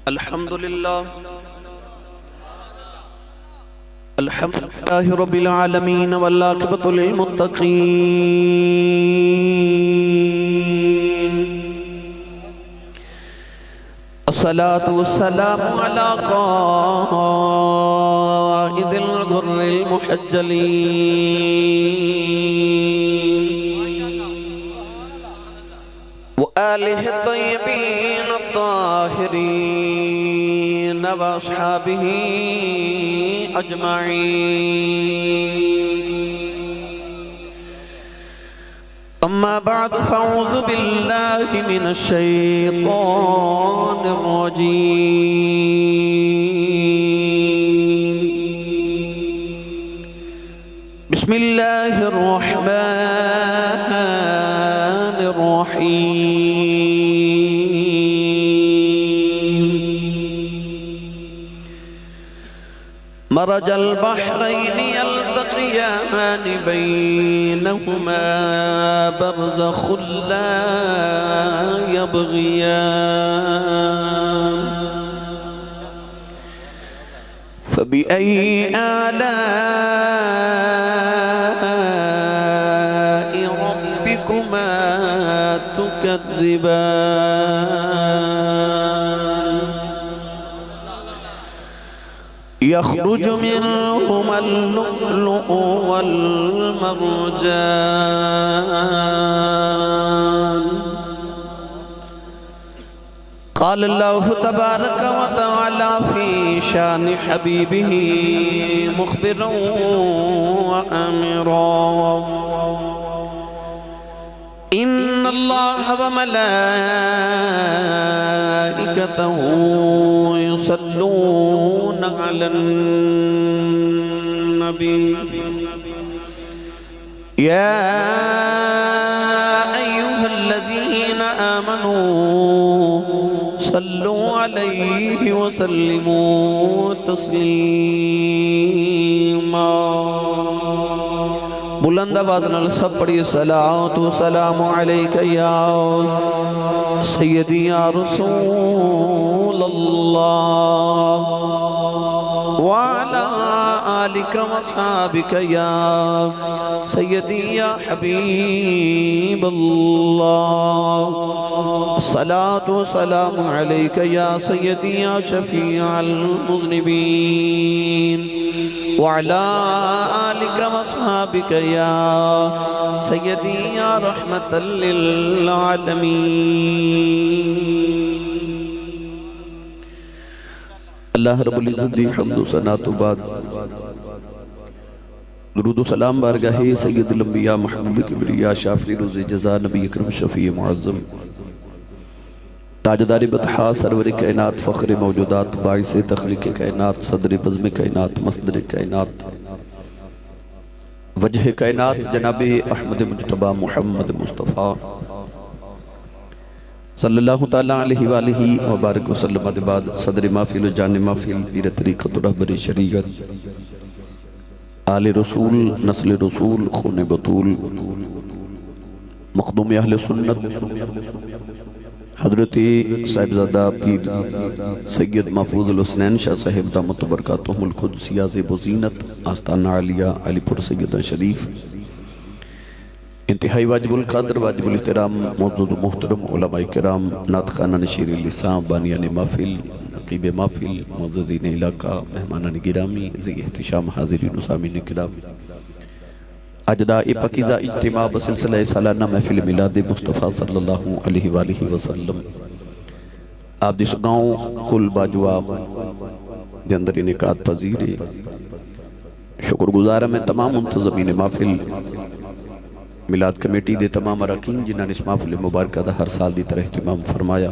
الحمدللہ الحمدللہ رب العالمین والعاقبۃ للمتقین الصلاة والسلام علی قائد الغر المحجلین وآلہ الطیبین الطاہرین واصحابہ اجمعین اما بعد فاعوذ باللہ من الشیطان الرجیم بسم اللہ الرحمن الرحیم مرج البحرین یلتقیان بینہما برزخ لا یبغیان فبأي آلاء ربكما تكذبان يخرج منهما اللؤلؤ والمرجان قال الله تبارك وتعالى في شان حبيبه مخبرا وأمرا إن الله وملائكته يصلون على النبي يا أيها الذين آمنوا صلوا عليه وسلموا تسلیما بلند آواز نال سب پڑھی صلاۃ و سلام علیک یا سیدی یا رسول اللہ وعلا آلک و اصحابک یا سیدی یا حبیب اللہ الصلاة والسلام علیک یا سیدی یا شفیع المذنبین وعلا آلک و اصحابک یا سیدی یا رحمت للعالمین اللہ رب العزت دی حمد و ثنا تو بعد درود و سلام بارگاہ سید الانبیاء محبوب کبریاء شافی روز جزا نبی اکرم شفیع معظم تاجدار بطحا سرور کائنات فخر موجودات باعث تخلیق کائنات صدر بزم کائنات مصدر کائنات وجہ کائنات جناب احمد مجتبہ محمد مصطفیٰ صلی اللہ تعالیٰ علیہ وآلہ وبارک وسلم بعد صدر محفل و جان محفل پیر طریقت و رہبر شریعت آل رسول نسل رسول خون بطول مخدوم اہل سنت حضرت صاحبزادہ پیر سید محفوظ الحسنین شاہ صاحب دامت و برکاتہم القدسیہ زیب و زینت آستانہ علیہ علی پر سیدہ شریف انتہائی واجب القدر واجب الاحترام معزز و محترم علماء کرام ناطقانہ نشیر اللسان بانیان محفل نقیب محفل معززین علاقہ مہمانان گرامی ذی احتشام حاضرین و سامعین کرام اجداء پاکیزہ اجتماع بسلسلہ سالانہ محفل میلاد مصطفیٰ صلی اللہ علیہ وآلہ وسلم آپ دس گاؤں کل باجواب دے اندر انعقاد پذیر شکر گزارہ میں تمام منتظمین محفل میلاد کمیٹی دے تمام اراکین جنہاں نے اس محفل مبارکہ دا ہر سال دی طرح اہتمام فرمایا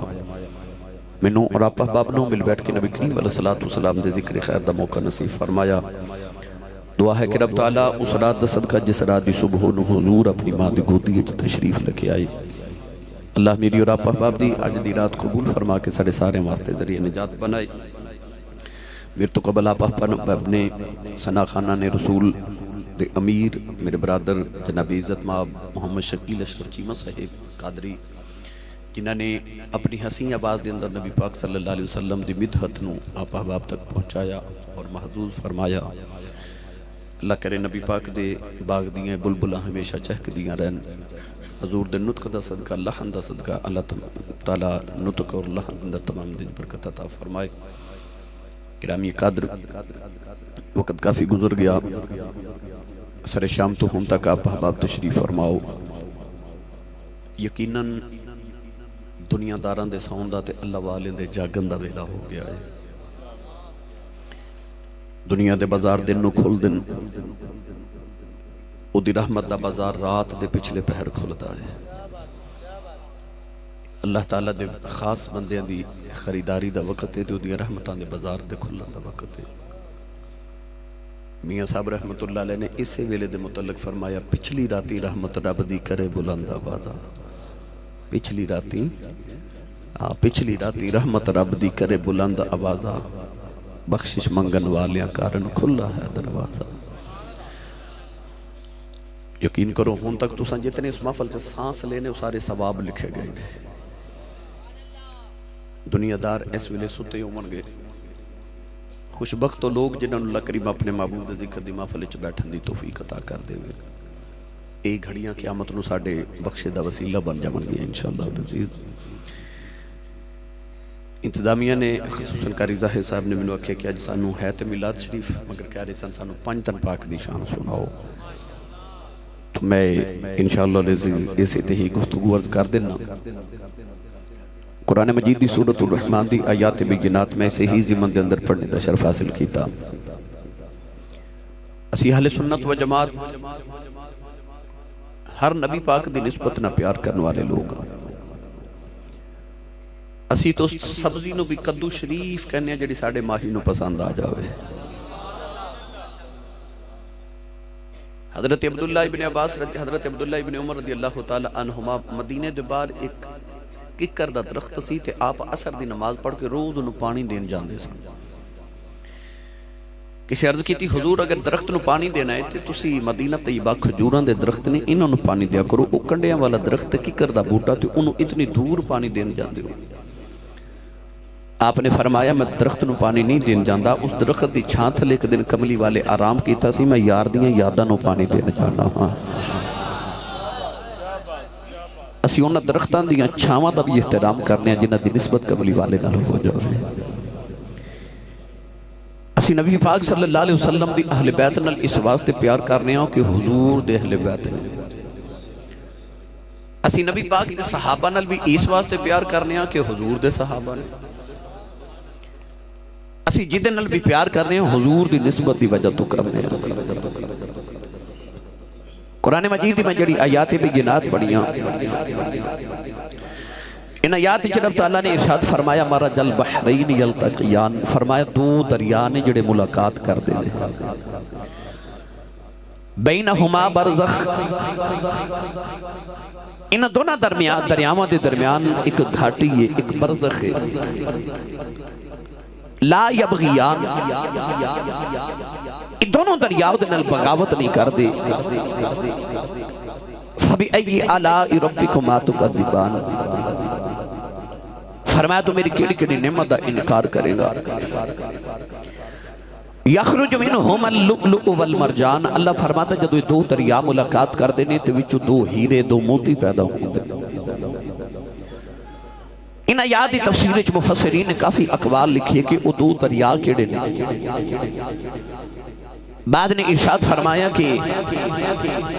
منوں اور آپ احبابنوں مل بیٹھ کے نبی کریم علیہ السلام دے ذکر خیر دا موقع نصیب فرمایا دعا ہے کہ رب تعالیٰ اس رات دا صدقہ جس رات دی صبح نو حضور اپنی ماں دی گودی اچھ تشریف لکے آئی اللہ میری اور آپ احباب دی آج دی رات قبول فرما کے سارے سارے واسطے ذریعہ نجات بنائے میرے تو قبل آپ اپنے ثنا خانہ نے رسول دے امیر میرے برادر جناب عزت ماب محمد شکیل اشرف چیمہ صاحب قادری جنہوں نے اپنی حسین آواز دے اندر نبی پاک صلی اللہ علیہ وسلم دی مدحت نو آپ احباب تک پہنچایا اور محظوظ فرمایا۔ اللہ کرے نبی پاک دے باغ دیاں بلبلہ ہمیشہ چہک دیاں رہن، حضور دے نطق دا صدقہ، لحن دا صدقہ، اللہ تعالیٰ نطق اور لحن اندر تمام دن برکت عطا فرمائے۔ گرامی قدر، وقت کافی گزر گیا، سر شام تو ہم تک آپ احباب تشریف فرماؤ۔ یقیناً دنیا داران دے ساؤں دا تے اللہ والے دے جاگن دا ویلا ہو گیا ہے۔ دنیا دے بازار دن نو کھل دن، او دی رحمت دا بازار رات دے پچھلے پہر کھلتا ہے۔ اللہ تعالیٰ دے خاص بندیاں دی خریداری دا وقت ہے، او دی رحمتان دے بازار دے کھلن دا وقت ہے۔ میاں صاحب رحمت اللہ علیہ نے اسے ویلے دے متعلق فرمایا، پچھلی راتی رحمت رب دی کرے بلند آوازہ۔ پچھلی راتی رحمت رب دی کرے بلند آوازہ، بخشش منگن والیاں کارن کھلا ہے دروازہ۔ یقین کرو ہون تک تو جتنے اس محفل سے سانس لینے وہ سارے ثواب لکھے گئے۔ دنیا دار اس ویلے ستے عمر گئے، خوشبخت تو لوگ جنہوں اللہ کریم اپنے معبود ذکر دی محفل چ بیٹھن دی توفیق عطا کر دے گے۔ اے گھڑیاں قیامت نو ساڑے بخشے دا وسیلہ بن جاون گے انشاءاللہ العزیز۔ انتظامیہ نے خصوصاً قاری ظاہر صاحب نے منو آکھیا کہ اج سانو ہے تے میلاد شریف مگر کہہ رہے سانو 5 تن پاک دی شان سناؤ، تو میں انشاءاللہ العزیز اسے تے ہی گفتگو عرض کر دینا۔ قرآن مجید دی سورۃ الرحمن دی آیات بینات میں اسے ہی زمن دے اندر پڑھنے دا شرف حاصل کیتا۔ اسی اہل سنت و جماعت ہر نبی پاک دی نسبت نہ پیار کرنے والے لوگ، اسی تو سبزی نو بھی کدو شریف کہنے ہیں جڑی ساڑے ماہی نو پسند آ جاوے۔ حضرت عبداللہ ابن عباس حضرت عبداللہ ابن عمر رضی اللہ تعالی عنہما مدینے دے بار ایک ککر دا درخت سی تے آپ عصر دی نماز پڑھ کے روز انہوں پانی دین جاندے سن۔ کسی عرض کی تھی حضور اگر درخت نو پانی دینا ہے تے تسی مدینہ طیبہ کھجوران دے درخت نے انہوں نے پانی دیا کرو، او کنڈیاں والا درخت ککر دا بوٹا تے انہوں اتنی دور پانی دین جاندے ہو۔ آپ نے فرمایا میں درخت نو پانی نہیں دین جاندہ، اس درخت دی چھان تھلے ایک دن کملی والے آرام کیتا سی میں یار دیاں یادہ نو پانی دین جانا ہاں۔ اسی انہاں درختان دیاں چھاواں دا بھی احترام کرنے ہیں جنہاں دی نسبت کملی والے نہ ہو جا رہے ہیں۔ اسی نبی پاک صلی اللہ علیہ وسلم دی اہل بیت نال اس واسطے پیار کرنے ہیں کہ حضور دے اہل بیت ہیں۔ اسی نبی پاک دے صحابہ نال بھی اس واسطے پیار کرنے ہیں کہ حضور دے صحابہ نے۔ اسی جدے نال بھی پیار کرنے ہیں حضور دی نسبت دی وجہ تو کرنے ہیں۔ قرآن مجید میں جڑی آیات بینات پڑھیاں، ان آیات رب تعالیٰ نے ارشاد فرمایا مرج البحرین یلتقیان، فرمایا دو دریا نے جڑے ملاقات کر دے بینہما برزخ، ان دونوں دریاواں دے درمیان ایک گھاٹی ہے، ایک برزخ ہے، لا یبغیان، دونوں دریاؤں دے نال بغاوت نہیں کر دے۔ فَبِأَيِّ آلَاءِ رَبِّكُمَا تُكَذِّبَانِ، فرمایا تو میری کیڑی کیڑی نعمت دا انکار کرے گا۔ یخرج منہم اللؤلؤ والمرجان، اللہ فرماتا جدو دو دریا ملاقات کر دینے تو وچو دو ہیرے دو موتی پیدا ہوں دے۔ ان آیات تفسیر مفسرین نے کافی اقوال لکھی ہے کہ وہ دو دریا کیڑے نے۔ بعد نے ارشاد فرمایا کہ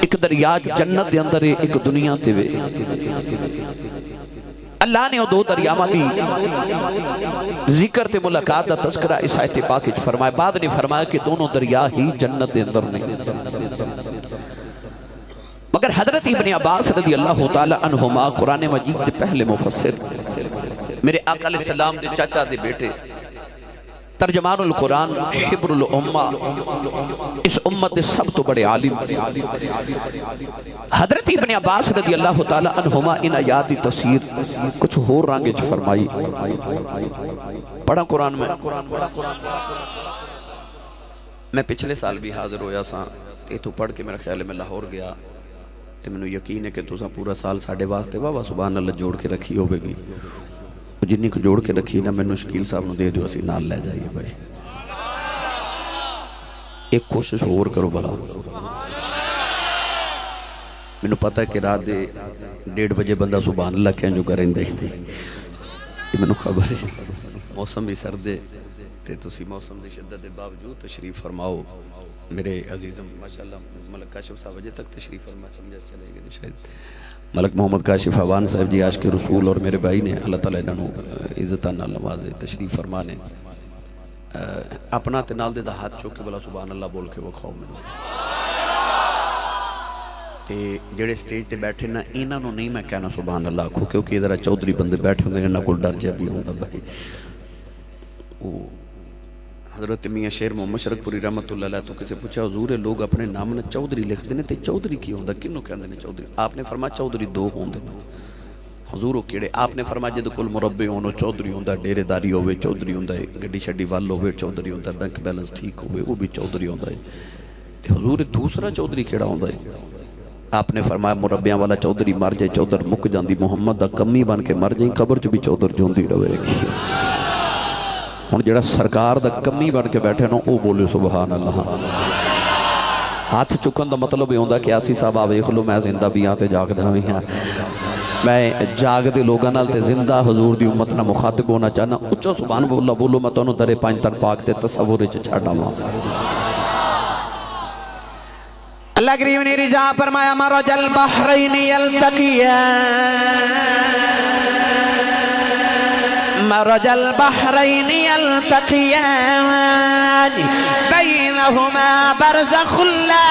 ایک دریا جنت دے اندر ہے، ایک دنیا تے وے۔ اللہ نے وہ دو دریاواں دی ذکر تے ملاقات دا تذکرہ اس آیت پاک وچ فرمایا۔ بعد نے فرمایا کہ دونوں دریا ہی جنت دے اندر نے۔ مگر حضرت ابن عباس رضی اللہ تعالی عنہما قرآن مجید دے پہلے مفسر، میرے آقا علیہ السلام دے چاچا دے بیٹے، ترجمان القرآن، حبر الامہ، اس امت دے سب تو بڑے عالم، حضرت ابن عباس رضی اللہ تعالی عنہما ان آیات دی تفسیر کچھ ہو رانگے چھ فرمائی۔ پڑھا قرآن میں پچھلے سال بھی حاضر ہویا سا، تے تو پڑھ کے میرا خیال میں لاہور گیا، تے میں یقین ہے کہ تساں پورا سال ساڑھے واسطے واہ سبحان اللہ جوڑ کے رکھی ہوئے گی جنہی کو جوڑ کے رکھی نا میں شکیل صاحب نو دے دیو اسی نال لے جائیے بھائی ایک کوشش اور کرو بلا میں نے پتا ہے کہ رات دے 1:30 بجے بندہ سبحان اللہ کہیں جو کریں دیکھنے یہ میں نے خبر ہے موسم بھی سردے تے تسی موسم دی شدت دے باوجود تشریف فرماؤ میرے عزیزم ماشاءاللہ ملک کاشف صاحب وجہ تک تشریف فرما سمجھا چلے گئے شاید ملک محمد کاشف حوان صاحب جی عاشق رسول اور میرے بھائی نے اللہ تعالیٰ انہوں عزتان نواز تشریف فرمانے اپنا تنال دے دا ہاتھ چوکے بلا سبحان اللہ بول کے وہ کھاؤ میں تے جڑے سٹیج تے بیٹھے نا انہاں نو نہیں میں کہنا سبحان اللہ کھو کیونکہ ادھر چودھری بندے بیٹھے ہوندے انہاں کو ڈر جا بھی ہوندا بھائی حضرت میاں شیر محمد شرک پوری رحمت اللہ علیہ تو کسے پوچھا حضور لوگ اپنے نام نے چودھری لکھ دینے تے چودھری کی ہوندا کنوں کہندے نے چودھری آپ نے فرمایا چودھری دو ہوندے نا حضور کیڑے آپ نے فرمایا جد کل مربع ہونو چودھری ہوندا ڈیرے داری ہوئے چودھری ہوندا ہے گڈی شڈی وال ہوئے چودھری ہوندا ہے بینک بیلنس ٹھیک ہوئے وہ بھی چودھری ہوندا ہے حضور دوسرا چودھری کیڑا ہوندا ہے آپ نے فرمایا مربیاں والا چودھری مر جائے چودھر مک جاندی محمد دا کمی بن کے مر جائیں قبر چ بھی چودھر جوندی رہے گی ہن جڑا سرکار دا کمی بن کے بیٹھے نا او بولے سبحان اللہ ہاتھ چکن دا مطلب یہ ہوندا کہ آسی صاحب آ ویکھ لو میں زندہ بھی ہاں تے جاگدا بھی ہاں میں جاگ دے لوگاں نال تے زندہ حضور دی امت نال مخاطب ہونا چاہنا اچھا سبحان اللہ بولو میں تانوں درے پنج تن پاک تے تصور وچ چھڈاواں اللہ کریم نے رجا فرمایا مرج البحرین یلتقیان مرج البحرین یلتقیان بینہما برزخ لا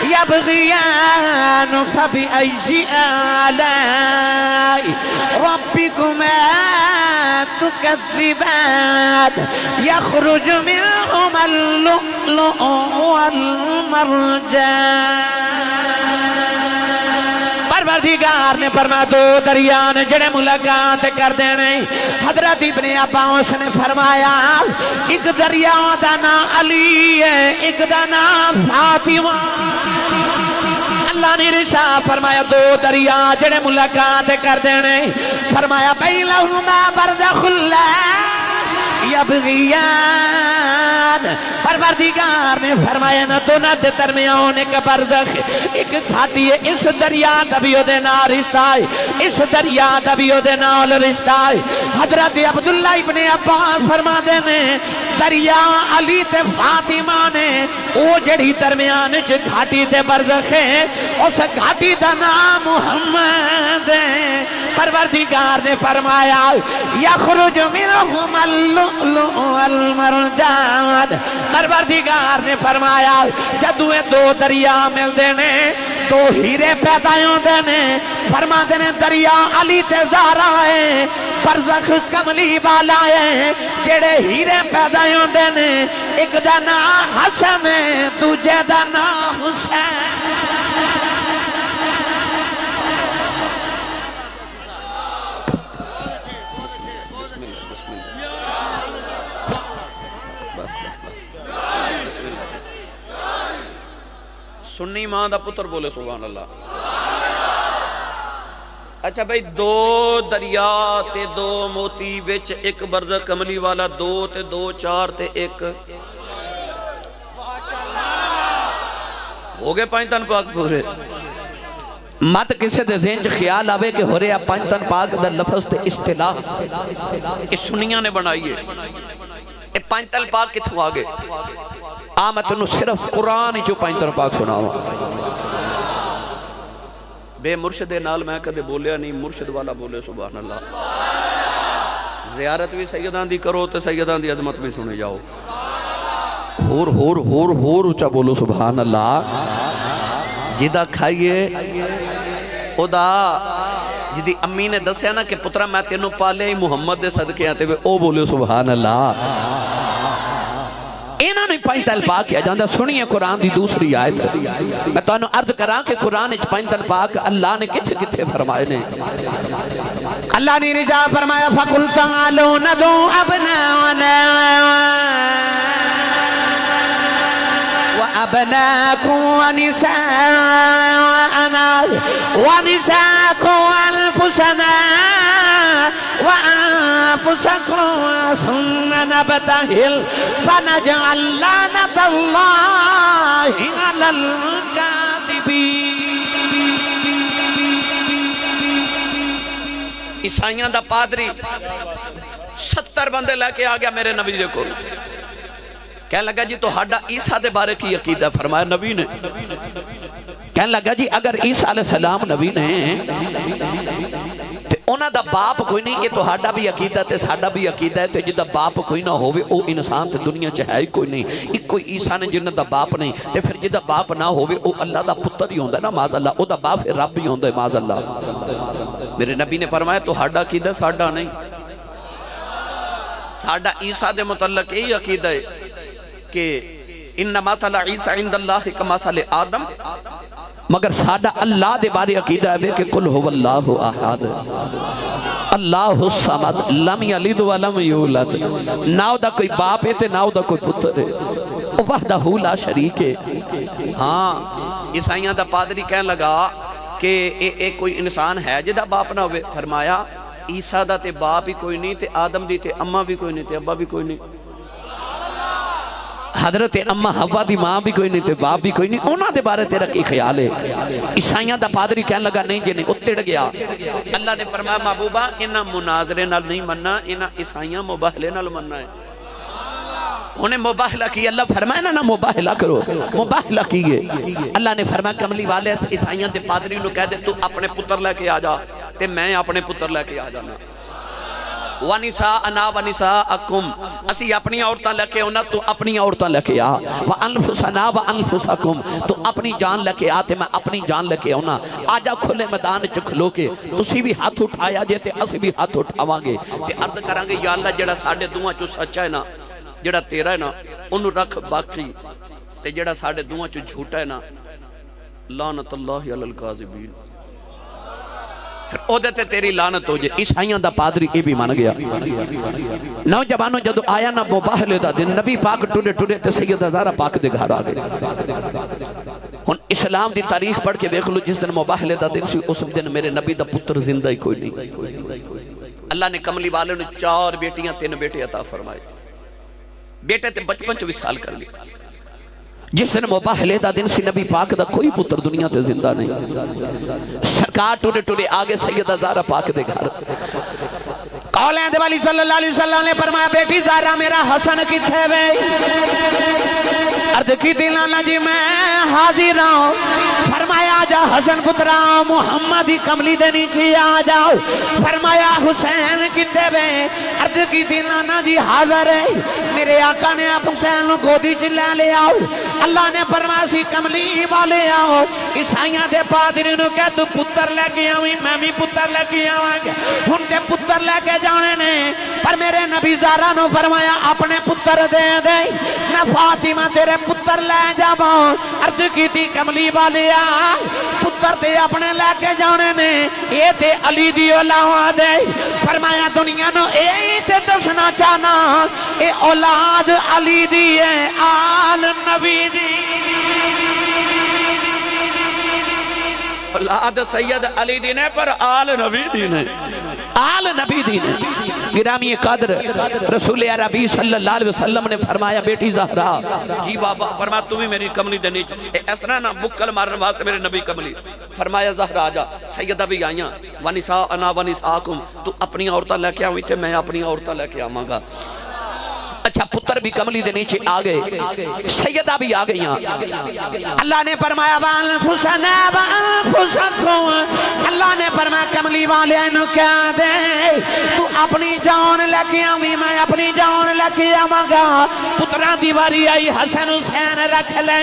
يبغيان فبأي آلاء ربكما تكذبان يخرج منهما اللؤلؤ والمرجان پروردگار نے فرمایا دو دریان جڑے ملاقات کر دینے حضرت ابن عباس نے فرمایا ایک دریا دا نام علی ہے ایک دا نام فاطمہ اللہ نے رشاہ فرمایا دو دریا جڑے ملاقات کر دینے فرمایا بینہما برزخ لا یبغیان پروردگار نے فرمایا نہ تو نہ دے درمیان ایک برزخ ایک گھاٹی ہے اس دریا دا بھی دے نال رشتہ ہے اس دریا دا بھی دے نال رشتہ ہے حضرت عبداللہ ابن عباس فرما دے نے دریا علی تے فاطمہ نے او جڑی درمیان چ گھاٹی تے برزخ ہے اس گھاٹی دا نام محمد ہے پروردگار نے فرمایا یخرج منہما اللؤلؤ والمرجان پروردگار نے فرمایا جدو دو دریا مل دینے دو ہیرے پیدا ہوندے نے فرما دینے دریا علی تے زہرا ہے برزخ کملی والا ہے جڑے ہیرے پیدا ہوندے نے ایک دا نام حسن ہے دوجے دا نام حسین سنی ماں دا پتر بولے سبحان اللہ اچھا بھائی دو دریا تے دو موتی وچ ایک برزخ کملی والا دو تے دو چار تے ایک ہو گئے پانچ تن پاک پورے مت کسے دے ذہن چ خیال آوے کہ ہو رہا پانچ تن پاک دا لفظ تے اصطلاح اس سنیاں نے بنائیے اے پانچ تن پاک کتھوں آگے میں تنہوں صرف قرآن ہی جو پانچ تن پاک سناوا بے مرشد نال میں کدے بولیا نہیں مرشد والا بولے سبحان اللہ زیارت بھی سیدان دی کرو تے سیدان دی عظمت بھی سنے جاؤ ہور اچھا بولو سبحان اللہ جدہ کھائیے ادا جدی امی نے دسیا نا کہ پترہ میں تینوں پالے ہی محمد دے صدقے آتے ہوئے او بولے سبحان اللہ انہوں نے پانچ تل پاک کیا جاندہ سنیے قرآن دی دوسری آیت میں تو انہوں عرض کران کہ قرآن اچھ پانچ تل پاک اللہ نے کتھے کتھے فرمائے نے اللہ نے رجا فرمایا فَقُلْ تَعَالُوا نَدْعُوا أَبْنَاءَنَا أبناكم ونساءنا ونساءكم أنفسنا وأنفسكم ثم نبتهل فنجعل لعنة الله على الكاذبين. عیسائیاں دا پادری 70 بندے لے کے آ گیا میرے نبی دے کول. کہنے لگا جی تو ہاڈا عیسیٰ دے بارے کی عقیدہ؟ فرمایا نبی نے. کہنے لگا جی اگر عیسیٰ علیہ السلام نبی نے تے انہاں دا باپ کوئی نہیں، یہ تو ہاڈا بھی عقیدہ تے ساڈا بھی عقیدہ ہے، تے جدا باپ کوئی نہ ہوئے او انسان تے دنیا چ ہے ہی کوئی نہیں. ایک کوئی عیسیٰ نے جنہاں دا باپ نہیں، تے پھر جدا باپ نہ ہوئے او اللہ دا پتر ہی ہوندا ہے نا، معاذ اللہ. او دا باپ رب ہی ہوندا ہے، معاذ اللہ. میرے نبی نے فرمایا تو ہاڈا عقیدہ ساڈا نہیں. ساڈا عیسیٰ دے متعلق یہی عقیدہ ہے کہ ان مثل عیسیٰ عند اللہ کمثل آدم، مگر ساڈا اللہ دے بارے عقیدہ ہے کہ قل هو اللہ احد اللہ الصمد لم یلد ولم یولد. نہ دا کوئی باپ ہے تے نہ دا کوئی پتر ہے، وحدہ لا شریک ہے. ہاں عیسائیاں دا پادری کہنے لگا کہ ایک کوئی انسان ہے جدا باپ نہ ہوئے. فرمایا عیسیٰ دا تے باپ ہی کوئی نہیں، تے آدم دی تے اماں بھی کوئی نہیں، تے ابا بھی کوئی نہیں. حضرت اماں حوا دی ماں بھی کوئی نہیں تے باپ بھی کوئی نہیں. انہاں دے بارے تیرا کی خیال ہے؟ عیسائیاں دا پادری کہنے لگا نہیں جی نہیں. اتڑ گیا. اللہ نے فرمایا محبوبہ انہاں مناظرے نال نہیں مننا، انہاں عیسائیاں مباہلے نال مننا ہے. انہیں مباہلہ کی. اللہ فرمایا نا مباہلہ کرو، مباہلہ کیے. اللہ نے فرمایا کملی والے عیسائیاں دے پادری نو کہہ دے تو اپنے پتر لے کے آ جا، تے میں اپنے پتر لے کے آ جانا. وَنِسَاءَنَا وَنِسَاءَكُمْ، اسی اپنی عورتاں لے کے ہونا تو اپنی عورتاں لے کے آ. وَأَنفُسَنَا وَأَنفُسَكُمْ، تو اپنی جان لے کے آتے میں اپنی جان لے کے ہونا. آجا کھلے میدان چکھلو کے تسی بھی ہاتھ اٹھایا جے تے اسی بھی ہاتھ اٹھاواں گے تے عرض کریں گے یا اللہ جڑا ساڑھے دوہاں چو سچا ہے نا، جڑا تیرا ہے نا انہوں رکھ باقی، تے جڑا ساڑھے دوہاں چو جھوٹا ہے نا لعنت اللہ علی الکاذبین. پھر او دیتے تیری لعنت ہو جائے. عیسائیاں دا پادری اے بھی مان گیا. نوجوانوں جدو آیا نا مباہلے دا دن، نبی پاک ٹوڑے ٹوڑے تے سیدہ زہرا پاک دے گھر آ گئے. ہن اسلام دی تاریخ پڑھ کے دیکھ لو، جس دن مباہلے دا دن سی اس دن میرے نبی دا پتر زندہ ہی کوئی نہیں. اللہ نے کملی والے نے 4 بیٹیاں 3 بیٹے عطا فرمائے. بیٹے تے بچپن چ وصال کر لی. جس دن مباہلے دا دن سی نبی پاک دا کوئی پتر دنیا تے زندہ نہیں. سرکار ٹوڑے ٹوڑے آگے سیدہ زہرا پاک دے گھر. قولین دے والی صلی اللہ علیہ وسلم نے فرمایا بیٹی زہرا میرا حسن کتھے وے؟ عرض کی دلانا جی میں حاضر ہوں. فرمایا آجا حسن پترا محمد ہی کملی دے نیچے آجاؤ. فرمایا حسین کتھے وے؟ عرض کی دلانا جی حاضر ہے. میرے آقا نے آپ حسین گودی چلے لے آؤ. اللہ نے فرمایا سی کملی والے آؤ. عیسائیاں دے پادری نو کہ تو پتر لے کے آویں، میں بھی پتر لے کے آواں گا. ہن تے پتر لے کے جانے نے، پر میرے نبی زہرا نو فرمایا اپنے پتر دے دے، میں فاطمہ تیرے پتر لے جاواں. عرض کیتی کملی والے آ پتر تے اپنے لے کے جانے نے، اے تے علی دی اولاد ہے. فرمایا دنیا نو اے تے دسنا چاہنا اے اولاد علی دی ہے، آل نبی دی. اولاد سید علی دی نے پر آل نبی دی نے، آل نبی دی نے. گرامی قدر رسول عربی صلی اللہ علیہ وسلم نے فرمایا بیٹی زہرا جی بابا. فرمایا تمہیں میری کملی دے نیچے اس طرح نہ بکل مارن واسطے میرے نبی کملی. فرمایا زہرا آجا. سیدہ بھی آئیاں ونساءنا ونساءکم، تو اپنی عورتاں لے کے آویں تے میں اپنی عورتاں لے کے آواں گا. اچھا پتر بھی کملی دے نیچے آگئے، سیدہ بھی آگئیاں. اللہ نے فرمایا وَأَنفُسَنَا وَأَنفُسَكُمْ، اللہ نے فرمایا کملی والے انہوں کیا دے تو اپنی جان لکھی آویں میں اپنی جان لکھی آواں گا. پتران دیواری آئی حسن حسین رکھ لے،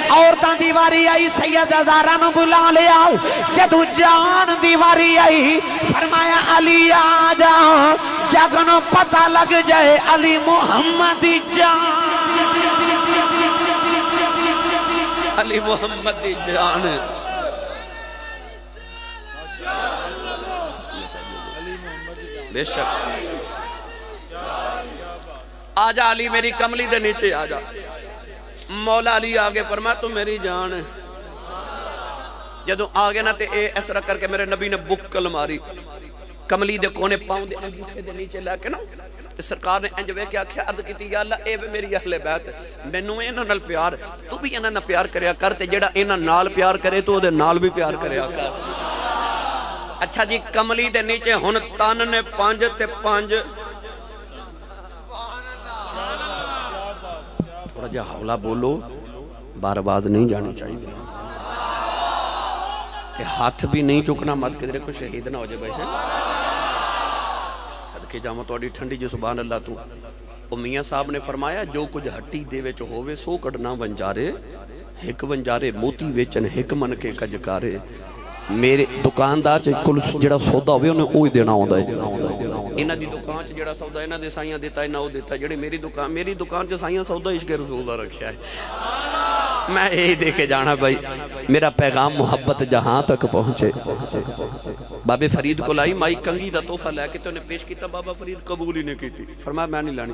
عورتان دیواری آئی سیدہ زہرا نو بلا لے آؤ. جدو جان دیواری آئی فرمایا علی آجا، جگنو پتہ لگ جائے علی محمد جان، علی محمد جان. بے شک آجا علی میری کملی دے نیچے آجا. مولا علی آگے فرمایا تو میری جان ہے. جدو آگے نا تے اے اس طرح کر کے میرے نبی نے بکل ماری کملی دے کونے پاؤں دے انگوٹھے دے نیچے لے کے نا تے سرکار نے انج ویکھ کے آکھیا عرض کیتی یا اللہ اے میری اہل بیت مینوں انہاں نال پیار تو بھی انہاں نال پیار کریا کر تے جیڑا انہاں نال پیار کرے تو دے نال بھی پیار کریا کر. اچھا جی کملی دے نیچے ہن تن نے 5 تے 5 تھوڑا جا حولا بولو بار آواز نہیں جانی چاہیے تے ہاتھ بھی نہیں چکنا مت کدھر کو شہید نہ ہو جائے بھائی صدقے جاواں تہاڈی ٹھنڈی جو سبحان اللہ تو او میاں صاحب نے فرمایا جو کچھ ہٹی دے وچ ہووے سو کڈنا ونجارے ہک ونجارے موتی ویچن ہک من کے کجکارے. میرے دکاندار چ کل جڑا سودا ہوے انہیں اوہی دینا ہوندا ہے. انہاں دی دکان چ جڑا سودا انہاں دے سائیاں دیتا انہاں او دیتا جڑے میری دکان چ سائیاں سودا عشق رسول دا رکھیا ہے. میں یہی دے کے جانا بھائی میرا پیغام محبت جہاں تک پہنچے. بابے فرید کو لائی مائی کنگھی دا تحفہ لے کے تو انہیں پیش کیتا بابا فرید قبول ہی نہیں کیتی. فرمایا میں نہیں لانی.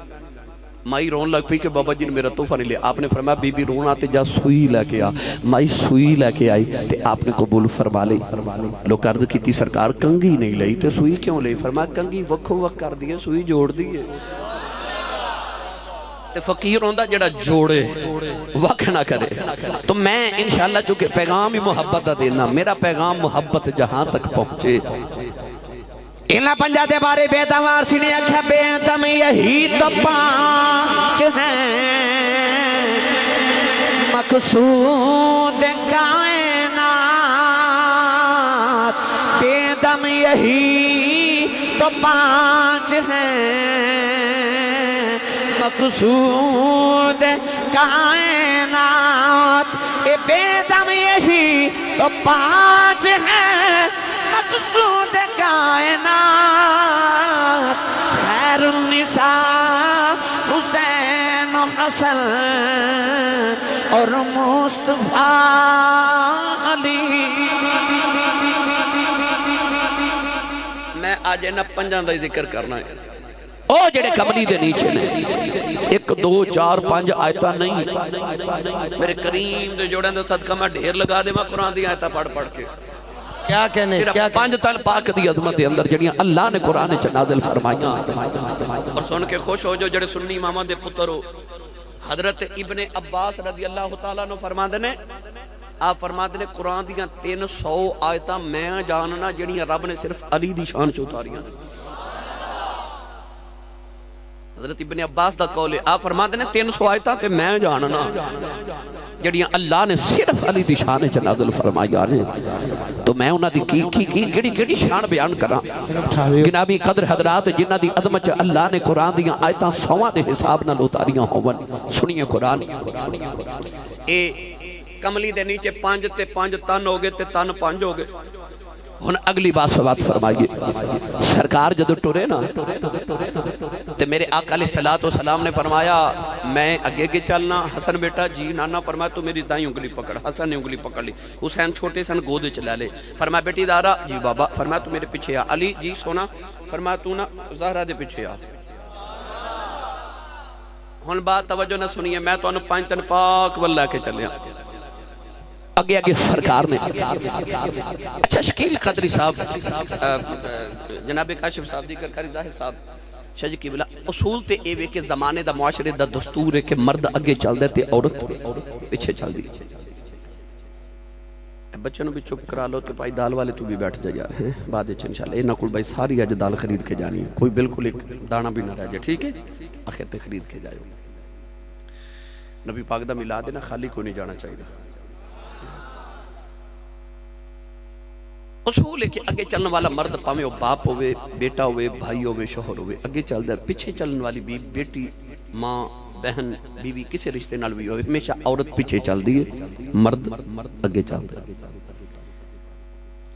مائی رون لگ پئی کہ بابا جی نے میرا تحفہ نہیں لیا. آپ نے فرمایا بی بی رونا تے جا سوئی لے کے آ. مائی سوئی لے کے آئی تے آپ نے قبول فرما لی. لوگ عرض کیتی سرکار کنگھی نہیں لئی تے سوئی کیوں لئی؟ فرمایا کنگھی وکھو وکھ کر دیئے سوئی جوڑ دیئے. تے فقیر ہوندہ جڑا جوڑے وقت نہ کرے. تو میں انشاءاللہ چونکہ پیغام ہی محبت دا دینا میرا پیغام محبت جہاں تک پہنچے. انہاں پنجا دے بارے بیدوار سی نے اکھا بیدم یہی تو 5 ہیں مقصود کائنات. بیدم یہی تو 5 ہیں مقصود کائنات. اے بیدم یہی تو 5 ہیں مقصود کائنات. خیر النساء حسین و حسن اور مصطفیٰ علی. میں آج انہاں 5 دا ذکر کرنا ہے. او جڑے کملی دے نیچے نے 1 2 4 5 آیتاں نہیں میرے کریم دے جوڑیں دے صدقہ میں ڈھیر لگا دے میں قرآن دی آیتاں پڑھ کے کیا کہنے صرف 5 تن پاک دی عظمت دے اندر جڑیاں اللہ نے قرآن چ نازل فرمائیاں. اور سن کے خوش ہو جو جڑے سنی اماماں دے پتر ہو. حضرت ابن عباس رضی اللہ تعالیٰ عنہ فرماندے نے آپ فرماندے نے قرآن دیاں 300 آیتاں میں جاننا جڑیاں رب نے صرف علی دی شان چ اتاریاں. حضرت ابن عباس دا قول ہے آپ فرماتے ہیں 300 آیتاں تے میں جاننا جڑیاں اللہ نے صرف علی دی شان چ نازل فرمایا نے. تو میں انہاں دی کیڑی شان بیان کراں. جنابی قدر حضرات جنہاں دی عظمت چ اللہ نے قرآن دیاں آیتاں 100 دے حساب نال اتاریاں ہون. سنیے قرآن اے کملی دے نیچے 5 تے 5 تن ہو گئے تے تن 5 ہو گئے. ہن اگلی بات سوات فرمائیے سرکار جدو ٹرے نا تے میرے آقا علیہ السلام نے فرمایا میں اگے چلنا. حسن بیٹا جی نانا فرمایا تو میری دائیں انگلی پکڑ. حسن نے انگلی پکڑ لی. حسین چھوٹے سن گودے چلا لے. فرمایا بیٹی دارا جی بابا. فرمایا تو میرے پیچھے آ. علی جی سونا. فرمایا تو نا زہرہ دے پیچھے آ. ہن بات توجہ نہ سنیے میں تو 5 تن پاک واللہ کے چلیا. آگے سرکار نے اچھا شکیل قدری صاحب جناب کاشف صاحب دیگر کاری ظاہر صاحب شاہ جی کی بلا اصول تے ایوے کے زمانے دا معاشرے دا دستور ہے کہ مرد اگے چل دے تے عورت پیچھے چل دی. بچوں نے بھی چپ کرا لو تو بھائی دال والے تو بھی بیٹھ جا یار ہیں بعد اچھا انشاءاللہ اے نکل بھائی ساری آج دال خرید کے جانی ہے کوئی بالکل ایک دانا بھی نہ رہ جائے. ٹھیک ہے آخر تے خرید کے جائے. نبی پاک دا ملا دینا خالی کو نہیں جانا چاہیے. اصول ہے کہ اگے چلنے والا مرد پاویں وہ باپ ہوئے بیٹا ہوئے بھائی ہوئے شوہر ہوئے اگے چل دے. پیچھے چلنے والی بیٹی ماں بہن بیوی کسی رشتے نال بھی ہوئے ہمیشہ عورت پیچھے چل دی ہے مرد اگے چل دے.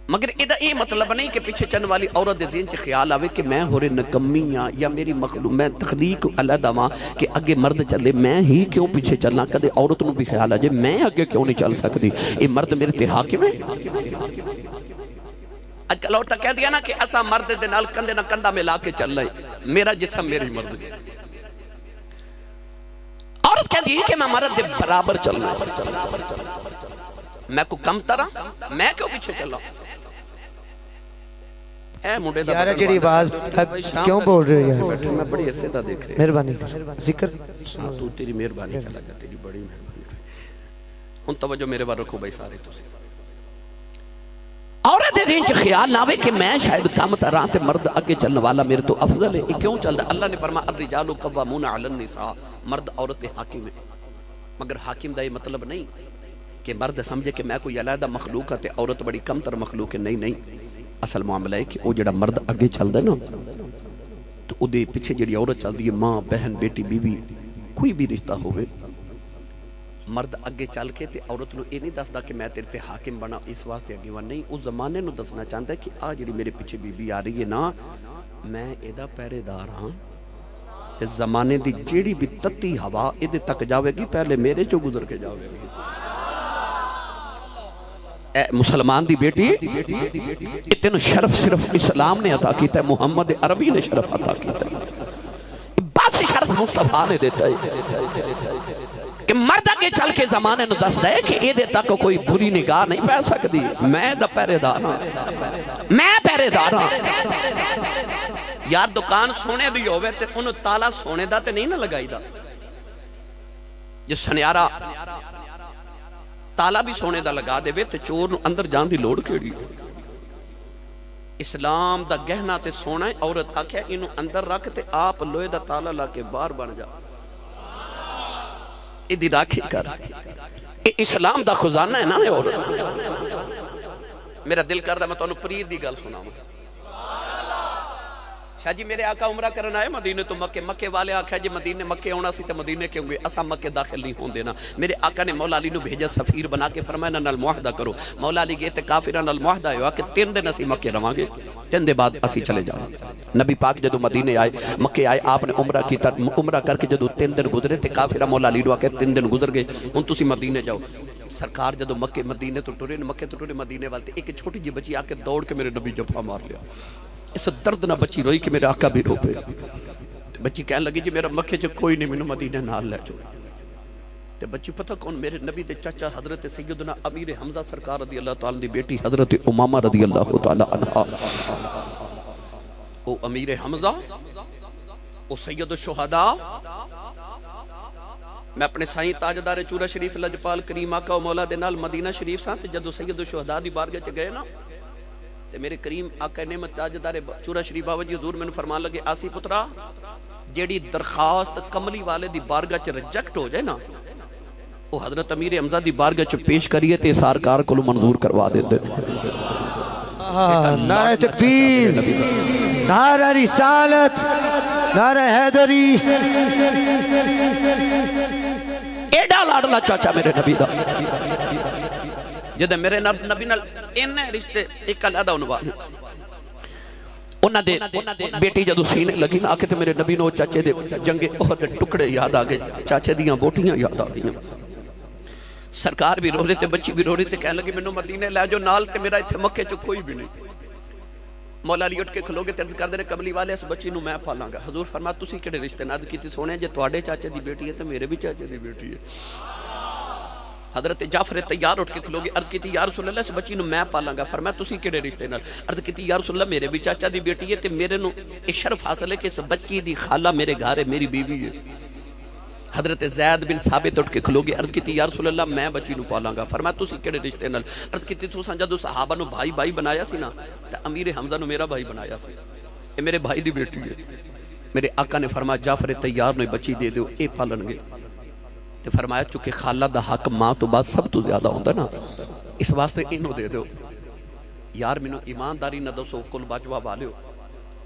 مگر ایدہ یہ مطلب نہیں کہ پیچھے چلنے والی عورت دے ذہن چ خیال آوے کہ میں ہورے نکمی ہاں یا میری مخلوق میں تخلیق علیحدہ ہاں کہ اگے مرد چلے میں ہی کیوں پیچھے چلنا. کدے عورت نو بھی خیال آ جائے میں اگے کیوں نہیں چل سکتی یہ مرد میرے تے حاکم ہے. آج کل لوٹا کہہ دیا نا کہ ایسا مرد دے نال کندے نہ کندہ ملا کے چل رہے میرا جسم میری مرد. عورت کہہ کہندی کہ میں مرد دے برابر چلنا میں کو کم طرح میں کیوں پیچھے چلا اے منڈے دا یار جڑی آواز کیوں بول رہے ہو یار میں بڑی عرصے دا دیکھ رہے مہربانی کر ذکر ہاں تو تیری مہربانی چلا جا تیری بڑی مہربانی ہن توجہ میرے بار رکھو بھائی سارے تسی عورت دے دین چ خیال نہ ہوئے کہ میں شاید کم طرح تے مرد اگے چلنے والا میرے تو افضل ہے کیوں چلدا اللہ نے فرمایا الرجال قوامون علی النساء مرد عورت حاکم ہے مگر حاکم دا یہ مطلب نہیں کہ مرد سمجھے کہ میں کوئی علیحدہ مخلوق ہے تے عورت بڑی کم تر مخلوق ہے نہیں اصل معاملہ ہے کہ وہ جڑا مرد اگے چلدا ہے نا تو او دے پیچھے جڑی عورت چلدی ہے ماں بہن بیٹی بیوی کوئی بھی رشتہ ہوئے مرد اگے چل کے تے عورت نو یہ نہیں دسدا کہ میں تیرے تے حاکم بنا اس واسطے اگے ون نہیں اس زمانے نو دسنا چاہتا ہے کہ آ جڑی میرے پیچھے بی بی آ رہی ہے نا میں ایدا پہرے دار ہاں تے زمانے دی جیڑی بھی تتی ہوا ایدے تک جاوے گی پہلے میرے چو گزر کے جاوے گی اے مسلمان دی بیٹی اتنا شرف صرف اسلام نے عطا کیتا ہے محمد عربی نے شرف عطا کیتا ہے بس شرف مصطفیٰ نے دیتا ہے کہ مرد آگے چل کے زمانے نو دس دے کہ یہ دے تک کوئی بری نگاہ نہیں پہ سکتی میں دا پہرے دار ہاں میں پہرے دار ہاں یار دکان سونے دی ہوئے تے انہوں تالا سونے دا تے نہیں نہ لگائی دا جس سنیارہ تالا بھی سونے دا لگا دے وے تے چور نو اندر جان دی لوڑ کیڑی اسلام دا گہنا تے سونا ہے عورت آکھیا انہوں اندر رکھ تے آپ لوئے دا تالا لا کے بار بن جا ایدی راکھی کر اسلام دا خزانہ ہے نا عورت میرا دل کردہ میں تو انہوں پرید دی گل سنا ہوں شاہ جی میرے آقا عمرہ کرنا ہے مدینے تو مکے والے آقا جی مدینے مکے ہونا سی تو مدینے کے ہوئے اسا مکے داخل نہیں ہون دینا میرے آقا نے مولا علی نو بھیجا سفیر بنا کے فرمایا نال معاہدہ کرو مولا علی گئے تے کافرہ نال معاہدہ ہوا کہ 3 دن اسی مکے رواں گے 3 دن بعد اسی چلے جاؤں نبی پاک جدو مدینے آئے مکے آئے آپ نے عمرہ کر کے جدو 3 دن گزرے تے کافرہ مولا علی نو آکے 3 دن گزر گئے ان تسی مدینے جاؤ سرکار جدو مکے مدینے تو ٹورے مکے تو ٹورے مدینے والتے ایک چھوٹی جی بچی آکے دوڑ کے میرے نبی جفا مار لیا اس درد نہ بچی روئی کہ میرے آقا بھی رو پہ بچی کہنے لگی جی میرا مکے جو کوئی نہیں منو مدینہ نال لے جو تے بچی پتہ کون میرے نبی دے چچا حضرت سیدنا امیر حمزہ سرکار رضی اللہ تعالیٰ دی بیٹی حضرت امامہ رضی اللہ تعالیٰ عنہ او امیر حمزہ او سید الشہداء میں اپنے سائیں تاجدار چورہ شریف لجپال کریم آقا و مولا دے نال مدینہ شریف سان تے جدو سید الشہداء دی بارگاہ چ گئے نا تے میرے کریم آقا نعمت تاجدار چورہ شریف بابا جی حضور میں نے فرمان لگے آسی پترا جیڑی درخواست کملی والے دی بارگاہ چ ریجیکٹ ہو جائے نا وہ حضرت امیر حمزہ دی بارگاہ چ پیش کریے تے سرکار کو منظور کروا دیندے نعرہ تکبیر نعرہ رسالت نعرہ حیدری ایڈا لاڈلا چاچا میرے نبی دا جدے میرے نبی نال انہیں رشتے ایک علیحدہ عنوان انہاں دے بیٹی جدو سینے لگی نا آکے تے میرے نبی نو چاچے دے جنگے احد ٹکڑے یاد آگے چاچے دیاں بوٹیاں یاد آگئیں سرکار بھی رو رہے تھے بچی بھی رو رہے تھے کہنے لگے میں نو مدینے لے جو نال تے میرا اتھے مکے چو کوئی بھی نہیں مولا علی اٹھ کے کھلوگے ترد کر دینے کملی والے اس بچی نو میں پالاں گا حضور فرمایا تسی کڑے رشتے ناد کی تھی سونے جے توڑے چاچے دی بیٹی ہے تو میرے بھی چاچے دی بیٹی ہے حضرت جعفر تیار اٹھ کے کھلوگے عرض کی تھی یا رسول اللہ اس بچی نو میں پالاں گا فرمایا تسی کڑے رشتے نال عرض کی تھی یا رسول اللہ میرے بھی چاچا دی بیٹی ہے تے میرے نو شرف حاصل ہے کہ اس بچی دی خالہ میرے گھر ہے میری بیوی ہے حضرت زید بن ثابت اٹھ کے کھلوگے عرض کی تھی یا رسول اللہ میں بچی نو پالاں گا فرمایا تسی کڑے رشتے نال عرض کی تھی تو سانجا دو صحابہ نو بھائی بھائی بنایا سی نا تے امیر حمزہ نو میرا بھائی بنایا سی اے میرے بھائی دی بیٹی ہے میرے آقا نے فرمایا جعفر تیار نو بچی دے دیو اے پالن گے تے فرمایا چونکہ خالہ دا حق ماں تو بعد سب تو زیادہ ہوندہ نا اس واسطے انہوں دے دیو یار منو ایمانداری نہ دو سو کل باجوہ والے ہو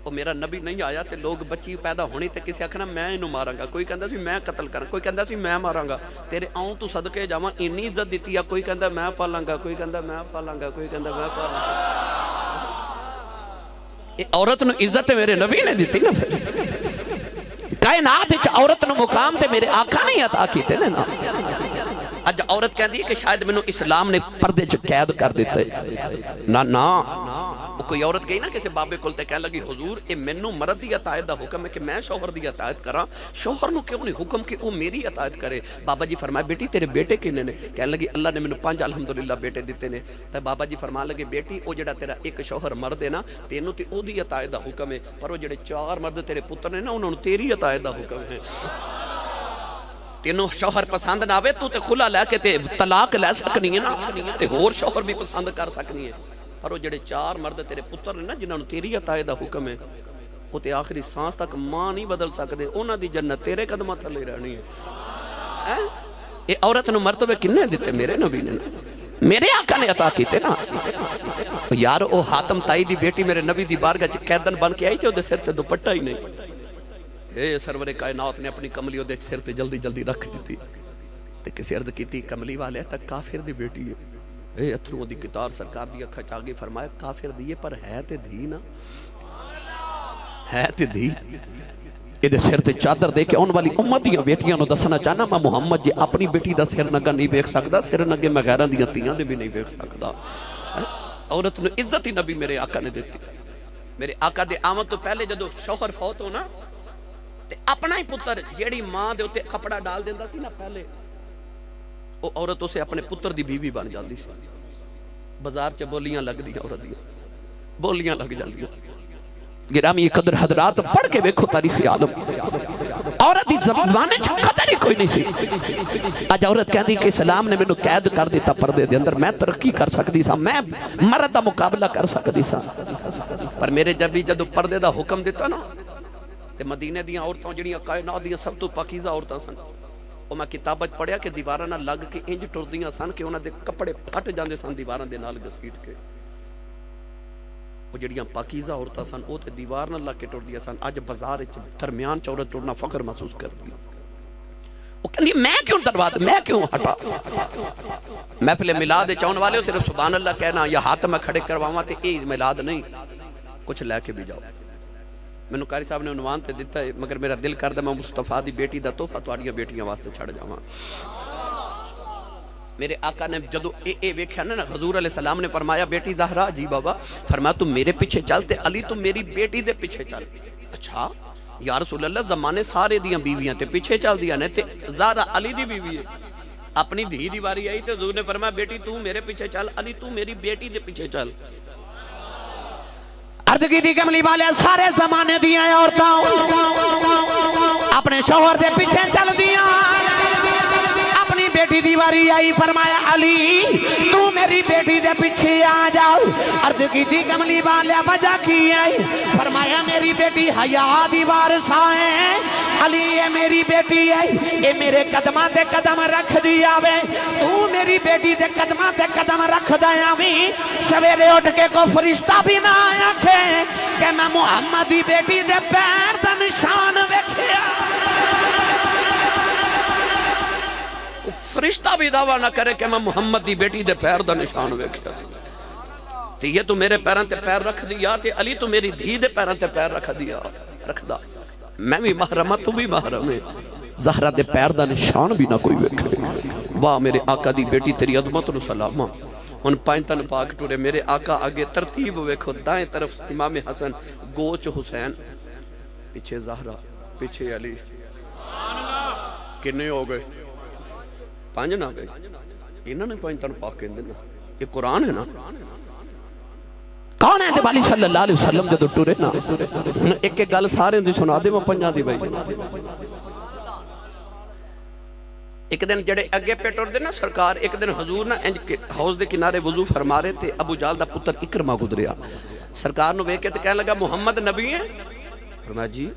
وہ میرا نبی نہیں آیا تے لوگ بچی پیدا ہونی تے کسی آکھنا میں انہوں ماراں گا کوئی کہندہ سی میں قتل کرنا کوئی کہندہ سی میں ماراں گا تیرے آؤں تو صدقے جاواں انی عزت دیتی ہے کوئی کہندہ میں پالاں گا کوئی کہندہ میں پالاں گا کوئی کہندہ میں پالاں گا عورت نو عزت میرے نبی نے دیتی نا کائنات وچ عورت نو مقام تے میرے آقا نہیں عطا کیتے نا اج عورت کہندی ہے کہ شاید مینوں اسلام نے پردے چ قید کر دیتا ہے نا وہ کوئی عورت گئی نا کسی بابے کول تے کہنے لگی حضور اے مینوں مرد دی اطاعت دا حکم ہے کہ میں شوہر دی اطاعت کراں شوہر نو کیوں نہیں حکم کہ وہ میری اطاعت کرے بابا جی فرمایا بیٹی تیرے بیٹے کنے نے کہنے لگی اللہ نے مینوں 5 الحمدللہ بیٹے دیتے نے تے بابا جی فرمان لگے بیٹی او جڑا تیرا ایک شوہر مرد ہے نا تینوں تے او دی اطاعت دا حکم ہے پر وہ جڑے 4 مرد تیرے پتر نے نا انہوں نے تیری اطاعت دا حکم ہے تینوں شوہر پسند نہ آوے تو تے خلا لے کے تے طلاق لے سکنی ہے نا تے ہور شوہر بھی پسند کر سکنی ہے پر وہ جڑے 4 مرد تیرے پتر نے نا جنہوں نے تیری اطاعت دا حکم ہے وہ تے آخری سانس تک ماں نہیں بدل سکدے انہاں دی جنت تیرے قدماں تھلے رہنی ہے اے عورت نو مرتبے کنے دیتے میرے نبی نے میرے آقا نے عطا کیتے نا یار او حاتم تائی دی بیٹی میرے نبی دی بارگاہ چ قیدن بن کے آئی تے او دے سر تے دوپٹہ ہی نہیں اے سرور کائنات نے اپنی کملی او دے سر تے جلدی جلدی رکھ دیتی تے کسی عرض کیتی کملی والے تک کافر دی بیٹی ہے اے اتھروں دی کتار سرکار دی اکھا چاگے فرمایا کافر دیئے پر ہے تے دھی نا ہے تے دھی یہ سر تے چادر دے کے ان والی امت دیاں بیٹیاں نو دسنا چاہنا میں محمد جی اپنی بیٹی دا سر نگا نہیں بیک سکتا سر نگے میں غیران دیاں تیاں دے بھی نہیں بیک سکتا عورت نو عزت ہی نبی میرے آقا نے دیتی میرے آقا دے آمد تو پہلے جدو شوہر فوت ہونا تے اپنا ہی پتر جیڑی ماں دے ہوتے کپڑا ڈال دیندہ سی نا پہلے وہ عورت اسے اپنے پتر دی بیوی بن جاندی سی بازار چے بولیاں لگ دیا عورت دیا بولیاں لگ جاندیاں گرامی قدر حضرات پڑھ کے بیکھو تاریخ عالم عورت دی زبانے چھو قدر ہی کوئی نہیں سی آج عورت کہہ دی کہ اسلام نے میں نو قید کر دیتا پردے دے اندر میں ترقی کر سکتی سا میں مرد دا مقابلہ کر سکتی سا پر میرے جب بھی جدو پردے دا حکم دیتا نا تے مدینے دیاں عورتوں جڑیاں کائنات دیاں سب تو پاکیزہ عورتاں سن اور میں کتابت پڑھیا کہ دیواراں نہ لگ کے انج ٹر دیاں سن کہ انہاں دے کپڑے پھٹ جاندے سن دیواراں دے نال گھسیٹ کے وہ جڑیاں پاکیزہ عورتاں سن وہ تے دیوار نہ لگ کے ٹر دیا سن اج بازار درمیان چ عورت ٹرنا فخر محسوس کر دی وہ کہندی میں کیوں ڈروا دوں میں کیوں ہٹا محفل میلاد چاہن والے صرف سبحان اللہ کہنا یا ہاتھ میں کھڑے کرواواں تے اے میلاد نہیں کچھ لے کے بھی جاؤ میں نے قاری صاحب نے عنوان تے دیتا ہے مگر میرا دل کردا میں مصطفیٰ دی بیٹی دا تحفہ تواڈیاں بیٹیاں واسطے چھڑ جاواں میرے آقا نے جدو اے ویکھیا نا حضور علیہ السلام نے فرمایا بیٹی زہرا جی بابا فرمایا تم میرے پیچھے چلتے علی تم میری بیٹی دے پیچھے چل اچھا یا رسول اللہ زمانے سارے دیاں بیویاں تے پیچھے چل دیا نے تے زہرا علی دی بیوی ہے اپنی دھی دی واری آئی تے حضور نے فرمایا بیٹی تو میرے پیچھے چل علی تو میری بیٹی دے پیچھے چل عرض کی دی کملی والے سارے زمانے دیاں عورتاں اپنے شوہر دے پیچھے چل دیاں اپنی بیٹی دیواری آئی فرمایا علی تو میری بیٹی دے پیچھے آ جاؤ عرض کی دی کملی والے وجہ کی آئی فرمایا میری بیٹی حیا دیوار سائیں علی یہ میری بیٹی ہے یہ میرے قدمہ تے قدم رکھ دیا وے تو میری بیٹی دے قدمہ تے قدم رکھ دیا وی سویرے اٹھ کے کو فرشتہ بھی نہ آیا تھے کہ میں محمد دی بیٹی دے پیر دا نشان ویکھیا فرشتہ بھی دعویٰ نہ کرے کہ میں محمد دی بیٹی دے پیر دا نشان ویکھیا تے یہ تو میرے پیران تے پیر رکھ دیا تے علی تو میری دھی دے پیران تے پیر رکھ دیا رکھ دا میں بھی محرمہ تو بھی محرم ہے زہرہ دے پیر دا نشان بھی نہ کوئی ویکھے واہ میرے آقا دی بیٹی تیری عظمت نو سلامہ ان پائنتن پاک ٹورے میرے آقا آگے ترتیب ویکھو دائیں طرف امام حسن گوچ حسین پیچھے زہرہ پیچھے علی کنے ہو گئے 5 نہ گئے انہوں نے پائنتن پاک کہندے نا یہ قرآن ہے نا کون ہے دیوالی صلی اللہ علیہ وسلم جدو ٹورے نا ایک ایک گل سارے دی سنا دے میں 5 دی بھائی ایک دن جڑے اگے پہ ٹور دے نا سرکار ایک دن حضور نا حوض دے کنارے وضو فرما رہے تھے ابو جال دا پتر اکرمہ گزریا سرکار نو ویکھے تے کہنے لگا محمد نبی ہے فرمایا جی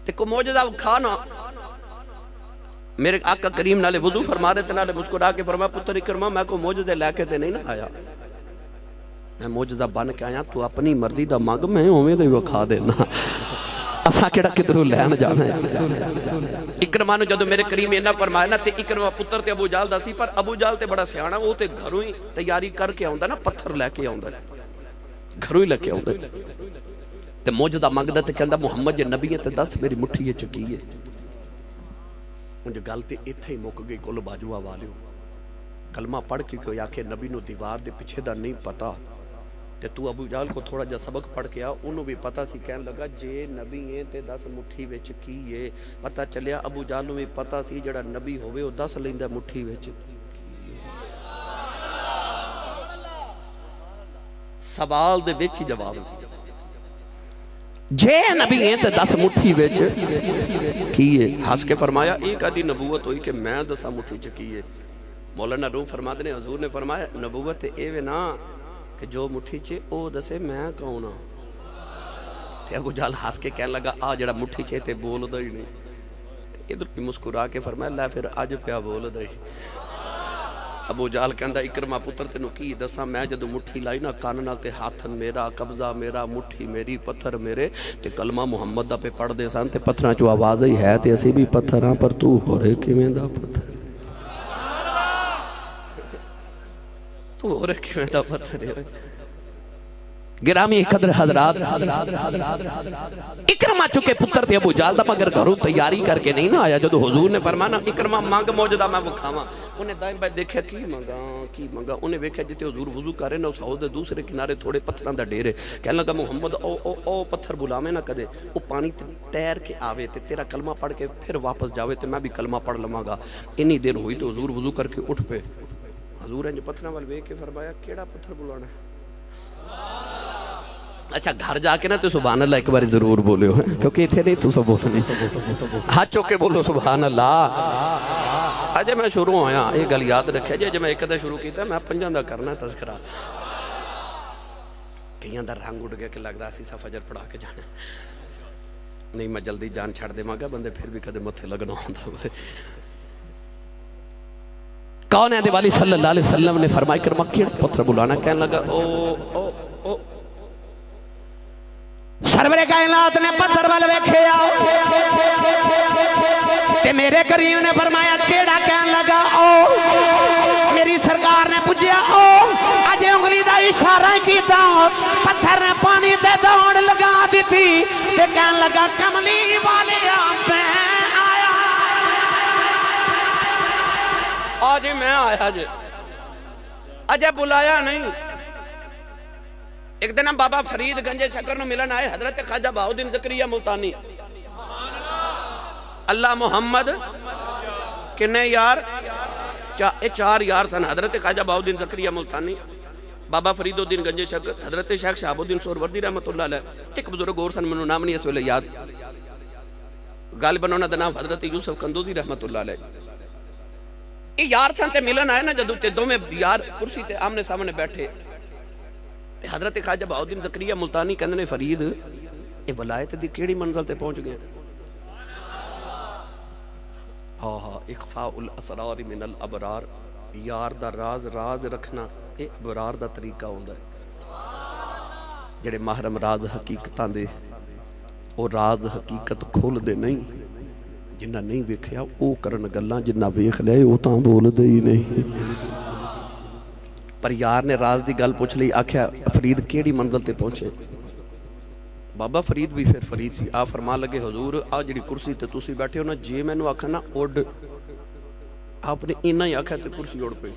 تے کو موجزہ کھانا میرے آقا کریم نالے وضو فرما رہے تھے نالے مسکرا کے فرمایا پتر اکرمہ میں کو موجزے لے کے تے نہیں نہ آیا میں موجزہ بن کے آیا تو اپنی مرضی دا مانگ میں ہوئے دے وہ کھا دینا اسا کیڑا کدھروں لین جانا ہے اکرمہ نے جدو میرے کریم اینا فرمایا نا تے اکرمہ پتر تے ابو جال دا سی پر ابو جال تے بڑا سیانا وہ تے گھروں ہی تیاری کر کے آؤندا نا پتھر لے کے آؤندا گھروں ہی لے کے آؤندا تے موجزہ مانگدا تے کہندا محمد جے نبی ہے تے دس میری مٹھی یہ چکی ہے ان جو گل تے ایتھے ہی مک گئی کل باجوہ والیو کلمہ پڑھ کے کوئی آکھے نبی نو دیوار دے پیچھے دا نہیں پتا تے تو ابو جہل کو تھوڑا جا سبق پڑھ کے آ، انہوں بھی پتہ سی کہنے لگا جے نبی ہیں تے 10 مٹھی وچ کی ہے، پتہ چلیا ابو جہل نوں بھی پتہ سی جڑا نبی ہوئے وہ 10 لیندا مٹھی وچ، سوال دے وچ ہی جواب جے نبی ہیں تے 10 مٹھی وچ کی ہے، ہنس کے فرمایا ایک آدھی نبوت ہوئی کہ میں 10 مٹھی وچ کی ہے۔ مولانا روم فرماتے نے حضور نے فرمایا نبوت ایویں نہ کہ جو مٹھی چے او دسے میں کون ہاں، تے ابو جہل ہنس کے کہنے لگا آ جڑا مٹھی چے تے بولدا ہی نہیں، ادھر بھی مسکرا کے فرمایا لے پھر اج پیا بولدا ہی۔ ابو جہل کہندا اکرما پتر تینوں کی دساں، میں جدوں مٹھی لائی نا کان نال تے ہاتھ میرا، قبضہ میرا، مٹھی میری، پتھر میرے، تے کلمہ محمد دا پہ پڑھ دے سن تے پتھراں چوں آواز ہی ہے تے اسی بھی پتھر ہاں، پر تو ہو رہے کیویں دا پتھر، تو ہو رہے کیویں دا پتھر ہے۔ گرامی قدر حضرات، اکرما چکے پتر تھے ابو جہل دا، مگر گھروں تیاری کر کے نہیں نہ آیا۔ جدو حضور نے فرمانا اکرما مانگ موجدہ میں وہ کھاواں، انہیں دائیں بائیں دیکھا کی منگا، انہیں ویکھا جتے حضور وضو کر رہے نا اس حوض دے دوسرے کنارے تھوڑے پتھراں دا ڈیرے، کہنے لگا محمد او پتھر بلاویں نہ کدے، او پانی تیر کے آوے تے تیرا کلمہ پڑھ کے پھر واپس جاوے تے میں بھی کلمہ پڑھ لواں گا۔ انی دیر ہوئی تو حضور وضو کر کے اٹھ پہ، حضور انج پتھراں وال ویکھ کے فرمایا کیڑا پتھر بلانا ہے؟ اچھا گھر جا کے نا تو سبحان اللہ ایک بار ضرور بولے ہو، کیونکہ اتھے نہیں تو سب بولنے، ہاتھ چوکے بولو سبحان اللہ۔ اجے میں شروع ہویا یہ گل یاد رکھے جے میں ایک دا شروع کیتا میں 5 دا کرنا تذکرہ، کئیاں دا رنگ اڑ گیا کہ لگ رہا سی سا فجر پڑھا کے جانا، نہیں میں جلدی جان چھڑ دے ماں گا، بندے پھر بھی کدے متھے لگنا ہوتا۔ کون ہے دیوالی صلی اللہ علیہ وسلم نے فرمائی کرما کیڑا پتھر بلانا، کہنے لگا او سرور کائنات نے پتھر والے ویکھے آؤ تے میرے کریم نے فرمایا کیڑا، کہنے لگا او میری سرکار نے پوچھیا او اجے انگلی دا اشارہ کیتا، پتھر نے پانی تے دوڑ لگا دیتی تے کہنے لگا کملی والے میں آیا، آج میں آیا جے، اجے بلایا نہیں۔ ایک دن ہم بابا فرید گنج شکر نو ملن آئے حضرت خواجہ بہاؤالدین زکریا ملتانی، اللہ محمد کنے یار، 4 یار سن، حضرت خواجہ بہاؤالدین زکریا ملتانی، بابا فرید الدین گنج شکر، حضرت شیخ شہاب الدین سہروردی رحمت اللہ علیہ، ایک بزرگ اور سن منو نام نہیں اس ویلے یاد، غالباً انہاں دا نام حضرت یوسف قندوزی رحمت اللہ علیہ۔ یہ یار سن تے ملن آئے نا جدو تے دو میں یار کرسی تے آمنے سامنے بیٹھے، حضرت خواجہ بہاؤالدین زکریا ملتانی کہنے نے فرید اے ولایت دی کیڑی منزل تے پہنچ گئے؟ اخفاء الاسرار من الابرار، یار دا راز رکھنا اے ابرار دا طریقہ ہوندا ہے، جڑے محرم راز حقیقتاں دے او راز حقیقت کھول دے نہیں، جنہ نہیں ویکھیا او کرن گلاں، جنہ ویکھ لیا او تاں بول دے ہی نہیں۔ پر یار نے راز دی گل پوچھ لی، آکھیا فرید کیڑی منزل تے پہنچے؟ بابا فرید بھی پھر فرید سی، آ فرما لگے حضور آ جڑی کرسی تے تسی بیٹھے ہو نا، جے میں نو آکھا نا اڑ، آپ نے اینا ہی آکھا تے کرسی اڑ پئی۔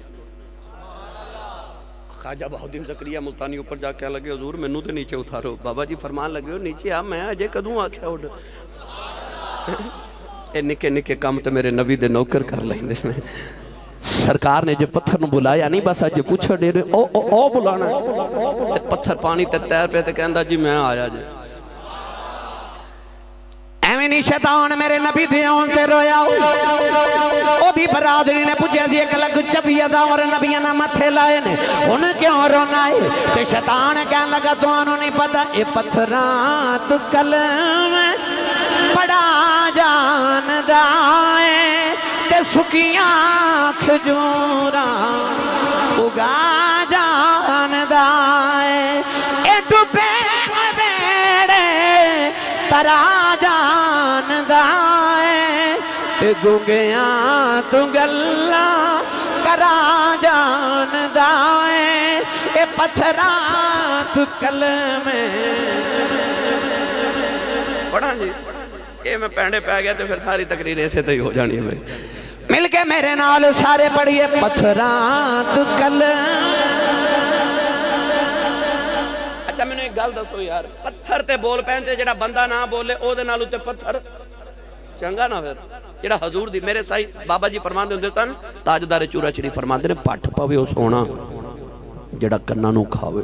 خواجہ بہاؤالدین زکریا ملتانی اوپر جا کے لگے حضور میں نو تے نیچے اتھارو، بابا جی فرمان لگے ہو نیچے آ، میں اجے کدوں آکھیا اڑ، اے نکے نکے کام تے میرے نبی دے نوکر کر لیندے میں۔ سرکار نے جو پتھر نو بلایا نہیں بس اج پوچھا ڈیرے او بلانا، پتھر پانی تے تیر پہ تے کہندا جی میں آیا جی۔ ایویں نہیں شیطان میرے نبی دے آن تے رویا، او دی برادری نے پوچھا دی ایک لگ چبیا دا اور نبیاں نہ متھے لائے نے، ان کیوں رونا ہے؟ تے شیطان کہنے لگا تانوں نہیں پتہ اے پتھراں تو کلم بڑا جاندا ہے، تے سکیاں کھجوراں اگا جاندا ہے، اے ڈوبے بیڑے ترا جاندا ہے، تے گنگیاں تو گلاں کرا جاندا ہے، اے پتھراں تو کلم پڑھا جی، یہ میں پینڈے پہ گیا تو پھر ساری تقریر ایسے تو ہی ہو جانی ہے۔ مل کے میرے نال سارے پڑھئے پتھراں تو کلم گل دسو یار پتھر تے بول پہن تے جڑا بندہ نہ بولے او دے نالوں تے پتھر چنگا نہ پھر جڑا حضور دی میرے سائی بابا جی فرماندے ہوندے سن تاجدار چورا شریف فرماندے نے پٹھ پاوے او سونا جڑا کناں نوں کھاوے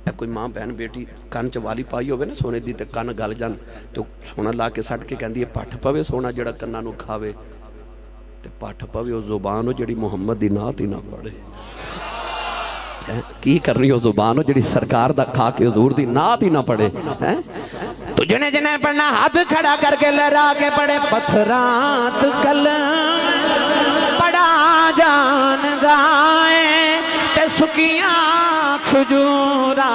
اے کوئی ماں بہن بیٹی کان چ والی پائی ہوے نا سونے دی تے کان گل جان تے سونا لا کے سٹ کے کہندی ہے پٹھ پاوے سونا جڑا کناں نوں کھاوے تے پٹھ پاوے او زبان جڑی محمد دی نعت ہی نہ پڑھے کی کرنی ہو زبان ہو جڑی سرکار دا کھا کے حضور دی نعت ہی نہ پڑھے تو جنہیں جنہیں پڑھنا ہاتھ کھڑا کر کے لہرا کے پڑھے پتھرات کلم پڑا جان دائیں تے سکیاں کھجورا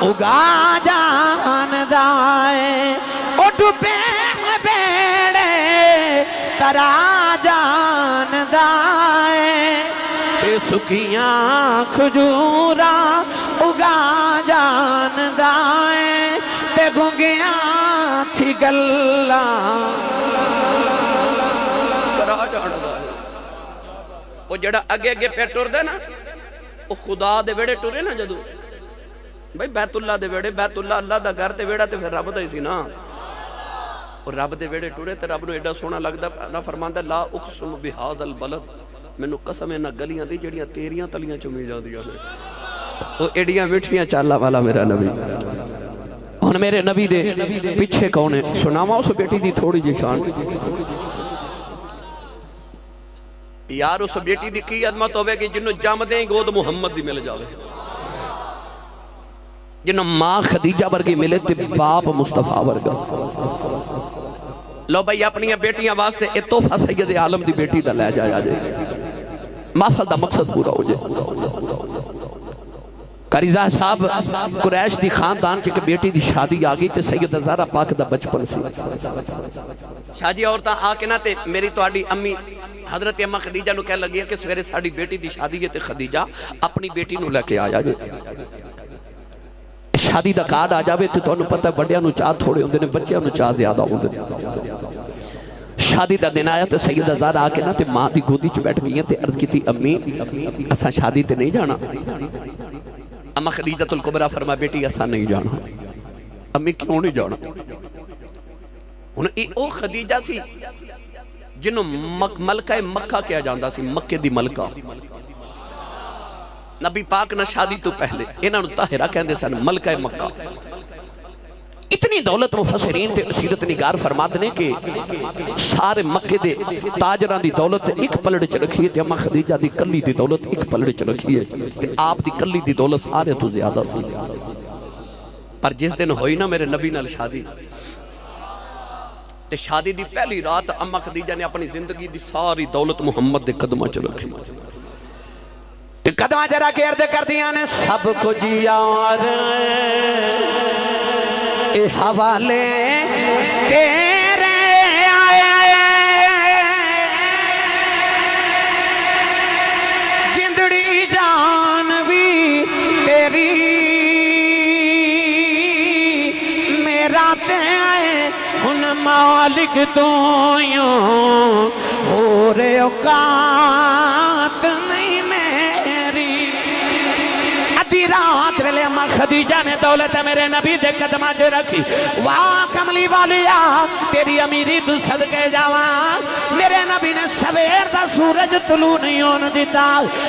اگا جان دائیں او ڈوبے بیڑے ترا جان دائیں سکیاں کھجورا اگا جان دائیں تے گنگیاں تھی گلہ کرا جان دائیں وہ جڑا اگے اگے پہ ٹر دے نا وہ خدا دے ویڑے ٹرے نا جدو بھائی بیت اللہ دے ویڑے بیت اللہ اللہ دا گھر تے ویڑا تے پھر رب دا ہی سی نا اور رب دے ویڑے ٹرے تے رب نو ایڈا سونا لگدا اللہ فرماندا لا اقسم بہذا البلد مینوں قسم ہے نہ گلیاں دی جڑیاں تیریاں تلیاں چومی جاندیاں نے او ایڈیاں میٹھیاں چالاں والا میرا نبی ہن میرے نبی دے پیچھے کون ہے سناواں اس بیٹی دی تھوڑی جی شان یار اس بیٹی دی کی عظمت ہوے کہ جنوں جم دیں گود محمد دی مل جاوے جنوں ماں خدیجہ ورگی ملے تے باپ مصطفیٰ ورگا لو بھائی اپنی بیٹیاں واسطے اے تحفہ سید عالم دی بیٹی دا لے جایا جائے محفل دا مقصد پورا ہو جائے قریضہ صاحب قریش دی خاندان چکے بیٹی دی شادی آگئی تے سید زہرا پاک دا بچپن سی شادی عورتاں آکے نا تے میری تو آڈی امی حضرت امہ خدیجہ نو کہہ لگی ہے کہ سویرے ساڑی بیٹی دی شادی ہے تے خدیجہ اپنی بیٹی نو لے کے آیا جائے شادی دا کارڈ آ جاوے تو انہوں پتہ ہے بڑیاں نو چاہ تھوڑے ہوندے نے بچیاں نو چاہ زیادہ ہوندے شادی دا دن آیا تو سیدہ زہرا آکے نا تے ماں دی گودی چ بیٹھ گئی ہیں تے عرض کی تھی امی اسا شادی تے نہیں جانا اما خدیجہ الکبریٰ فرما بیٹی اسا نہیں جانا امی کیوں نہیں جانا انہوں او خدیجہ سی جنہوں ملکہ مکہ کیا جاندہ سی مکہ دی ملکہ نبی پاک نہ شادی تو پہلے انہوں نے طاہرہ کہندے سن ملکہ مکہ اتنی دولت مفسرین تے سیرت نگار فرماتے ہیں کہ سارے مکہ دے تاجران دی دولت ایک پلڑے چ رکھی ہے تے اماں خدیجہ دی کلی دی دولت ایک پلڑے چ رکھی ہے تے آپ دی کلی دی دولت سارے تو زیادہ سی پر جس دن ہوئی نا میرے نبی نال شادی تے شادی دی پہلی رات اماں خدیجہ نے اپنی زندگی دی ساری دولت محمد دے قدمہ چ رکھی قدمہ جرا کے ارد کر دیا نے سب کچھ یار اے حوالے تیرے آئے جندڑی جان بھی تیری میرا تے آئے ان مالک تو یوں ہو رے اوقات نہیں میری ادھی رات ویلے اماں خدیجہ نے دولت میرے نبی دے قدمہ جو رکھی واہ کملی والیا تیری امیری تو صدقے جاواں میرے نبی نے سویر دا سورج طلوع نہیں ہونے دیتا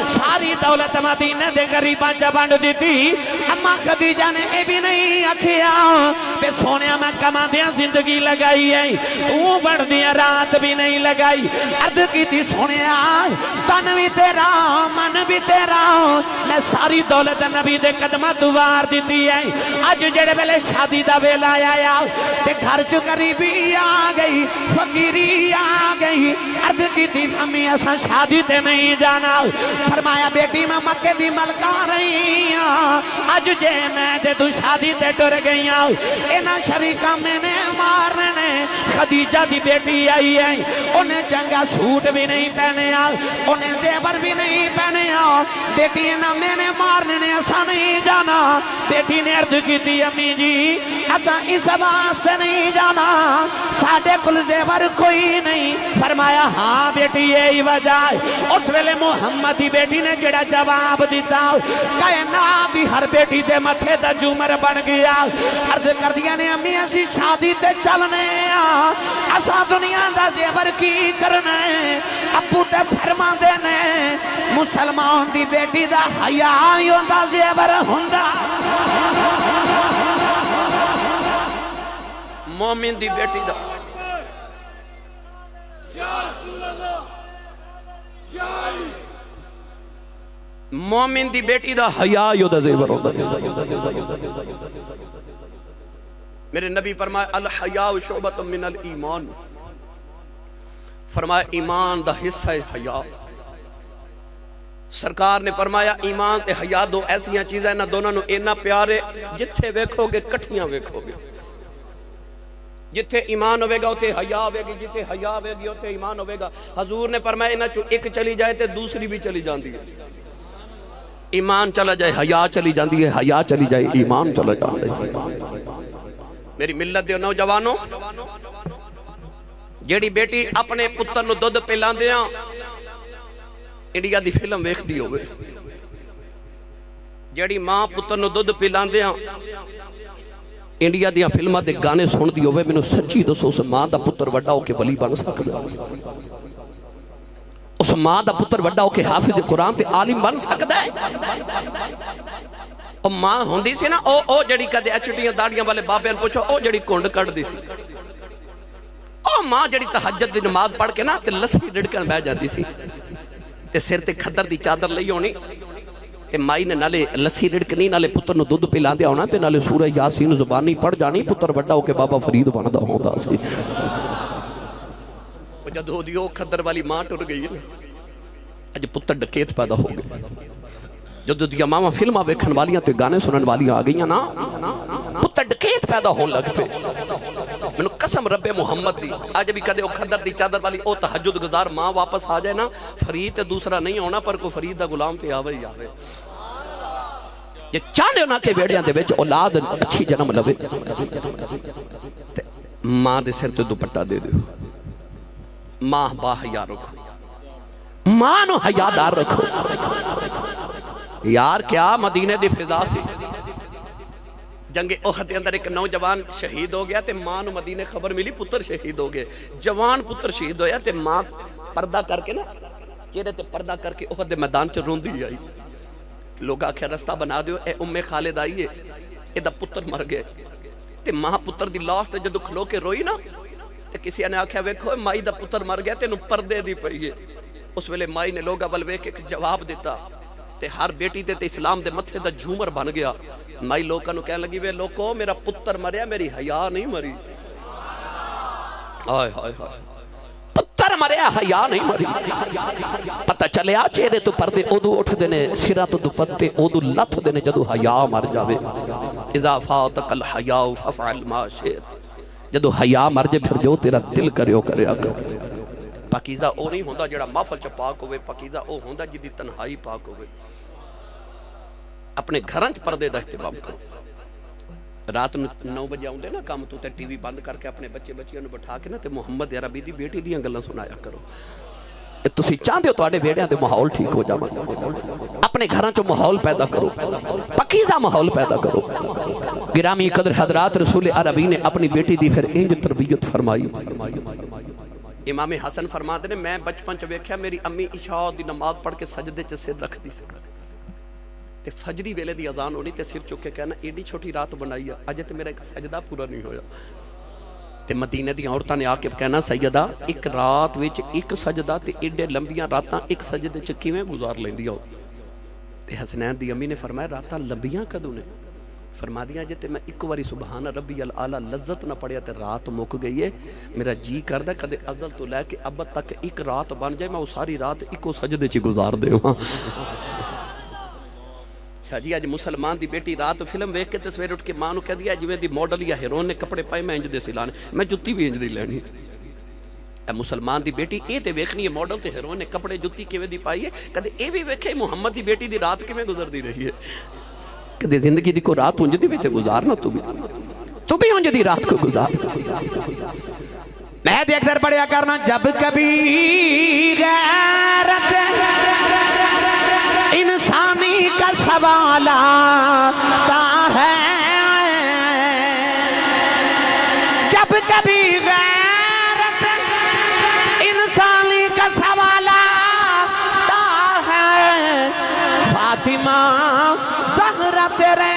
ساری دولت مدینہ دے غریباں چبانڈ دیتی اماں خدیجہ نے اے بھی نہیں اکھیا پہ سونے میں کما دیا زندگی لگائی ہے تو بڑھ دیا رات بھی نہیں لگائی عرض کی تھی سونے آج تن بھی تیرا من بھی تیرا میں ساری دولت نبی دے قدمہ دوار دیتی ہے آج جڑے بلے شادی دا ویلا آیا تے گھر چو قریبی آ گئی فقیری آ گئی عرض کی تھی امی ایسا شادی تے نہیں جانا فرمایا بیٹی میں مکہ دی ملکہ رہی ہوں آج جے میں دے تو شادی تے ٹر گئی ہوں اینا شریکہ میں نے مارنے خدیجہ دی بیٹی آئی ہے انہیں چنگا سوٹ بھی نہیں پہنے انہیں زیبر بھی نہیں پہنے بیٹی اینا میں نے مارنے ایسا نہیں جانا بیٹی نے عرض کی تھی امی جی ایسا اس واسطے نہیں جانا ساڑھے کل زیبر کوئی نہیں فرمایا فرمایا ہاں بیٹی یہی وجہ ہے. اس ویلے محمد دی بیٹی نے جڑا جواب دیتا کائنات دی ہر بیٹی دے متھے دا جومر بن گیا. عرض کر دیا نے امی اسی شادی تے چلنے اسا دنیا دا زیور کی کرنا ہے. ابو تے فرما دینے مسلمان دی بیٹی دا حیا ہی ہوندا زیور ہوندا. مومن دی بیٹی دا مومن دی بیٹی دا حیا ہی ہوندا زیور ہوندا. میرے نبی فرمائے الحیاء شعبۃ من الایمان. فرمایا ایمان دا حصہ ہے حیا. سرکار نے فرمایا ایمان تے حیا دو ایسیاں چیزیں نہ دونوں نو اینا پیارے جتھے ویکھو گے کٹھیاں ویکھو گے. جتھے ایمان ہوئے گا اتھے حیا ہوئے گی, جتھے حیا ہوئے گی اتھے ایمان ہوئے گا. حضور نے فرمایا انہاں چوں ایک چلی جائے تے دوسری بھی چلی جاندی ہے. ایمان چلا جائے حیا چلی جاندی ہے, حیا چلی جائے ایمان چلا جاندی ہے. میری ملت دے نوجوانوں جیڑی بیٹی اپنے پتر نو دودھ پلاندیاں انڈیا دی فلم ویکھ دی ہوئے, جیڑی ماں پتر نو دودھ پلاندیاں انڈیا دیا فلمہ دے گانے سن دی ہوئے, میں نے سچی دسو اس ماں دا پتر وڈا ہو کے ولی بن سکتا ہے. اس ماں دا پتر وڈا ہو کے حافظ قرآن تے عالم بن سکتا ہے. او ماں ہوندی سی نا او جڑی کدے اچھٹیاں داڑیاں والے بابے نے پوچھو او جڑی کونڈ کٹ دی سی. او ماں جڑی تہجد دی نماز پڑھ کے نا تے لسی ڈڑکن بہ جاندی سی تے سر تے کھدر دی چادر لئی ہونی تے مائی نے نالے لسی ڈڑکنی نالے پتر نو دودھ پلاندیا ہونا تے نالے سورہ یاسین زبانی پڑھ جانی. پتر بڑا ہو کے بابا فرید بندا ہوندا سی. او جد ہو دیو کھدر والی ماں ٹر گئی ہے اج پتر ڈکیت پیدا ہو گئے. جدو دیا ماما فلمہ ویکھن والیاں تے گانے سنن والیاں آ گئیاں نا پتر ڈکیت پیدا ہون لگ پے. میں قسم رب محمد دی آج بھی کدے او کھدر دی چادر والی او تہجد گزار ماں واپس آ جائے نا فرید تے دوسرا نہیں ہونا پر کو فرید دا غلام تے آوے ہی آوے. یہ چاندے ہونا کے بیڑیاں دے وچ اولاد اچھی جنم لوے ماں دے سر تے دوپٹہ دے دیو. ماں با حیا رکھو, ماں نو حیا دار رکھو. یار کیا مدینے دی فضا سی. جنگ احد دے اندر ایک نوجوان شہید ہو گیا تے ماں نو مدینے خبر ملی پتر شہید ہو گئے. جوان پتر شہید ہویا تے ماں پردہ کر کے نا چہرے تے پردہ کر کے احد دے میدان چ روندی آئی. لوگ آکھیا رستہ بنا دیو اے ام خالد آئی ہے اے دا پتر مر گئے. تے ماں پتر دی لاش تے جدو کھلو کے روئی نا تے کسی نے آکھیا ویکھو مائی دا پتر مر گیا تے نو پردے دی پئی ہے. اس ویلے مائی نے لوگا ول ویکھ کے جواب دیتا تے ہر بیٹی تے اسلام دے متھے دا جھومر بن گیا. مائی لوکاں نو کہنے لگی وے لوکو میرا پتر مریا میری حیا نہیں مری. ہائے ہائے ہائے پتر مریا حیا نہیں مری. پتہ چلیا چہرے تو پردے اودو اٹھ دینے سرا تو دوپٹے اودو لتھ دینے جدو حیا مر جاوے. اذا فاتک الحیا ففعل ما شئت. جدو حیا مر جے پھر جو تیرا دل کریو کریا کر. پاکیزہ او نہیں ہوندا جڑا محفل چ پاک ہوئے, پاکیزہ او ہوندا جدی تنہائی پاک ہوئے. اپنے گھراں چ پردے دا اہتمام کرو. رات 9 بجے آؤندے نا کام تو تے ٹی وی بند کر کے اپنے بچے بچیاں نو بٹھا کے نا تے محمد عربی دی بیٹی دیاں گلاں سنایا کرو. تسی چاہندے ہو تواڈے ویڑیاں تے ماحول ٹھیک ہو جاوے. اپنے گھراں چ ماحول پیدا کرو, پاکیزہ ماحول پیدا کرو. گرامی قدر حضرات رسول عربی نے اپنی بیٹی دی پھر انج تربیت فرمائی. امام حسن فرماتے نے میں بچپن چ ویکھیا میری امی عشاء دی نماز پڑھ کے سجدے چ سر رکھدی سی تے فجری ویلے دی اذان ہونی تے سر چک کے کہنا ایڈی چھوٹی رات بنائی ہے اجے تے میرا ایک سجدہ پورا نہیں ہویا. تے مدینے دی عورتاں نے آ کے کہنا سیدہ ایک رات وچ ایک سجدہ تے ایڈے لمبیاں راتاں ایک سجدے چ کیویں گزار لیندی ہو. تے حسنین دی امی نے فرمایا راتاں لمبیاں کدوں نے؟ فرما دیا جے تے میں ایک واری سبحان ربی العالی لذت نہ پڑیا تے رات مک گئی ہے. میرا جی کردہ کدے ازل تو لے کے اب تک ایک رات بن جائے میں وہ ساری رات ایکو سجدے چی گزار دے ہوں. شاہ جی آج مسلمان دی بیٹی رات فلم ویکھ کے تصویر اٹھ کے ماں نو کہہ دیا جویں دی ماڈل یا ہیرون نے کپڑے پائے میں انج دے سلانے میں جتی بھی انج دی لینی. اے مسلمان دی بیٹی اے تے ویکھنی ہے ماڈل تے ہیرون نے کپڑے جتی کیویں دی پائی ہے کدے اے بھی ویکھے محمد دی بیٹی دی رات کیویں گزردی رہی ہے. کدے زندگی دی کو رات انج دی بھی تے گزارنا تو بھی انج دی رات کو گزار. میں اے دیکھ در پڑھیا کرنا جب کبھی غیرت انسانی کا سوال آتا ہے جب کبھی غیرت انسانی کا سوال آتا ہے فاطمہ زہرا تیرے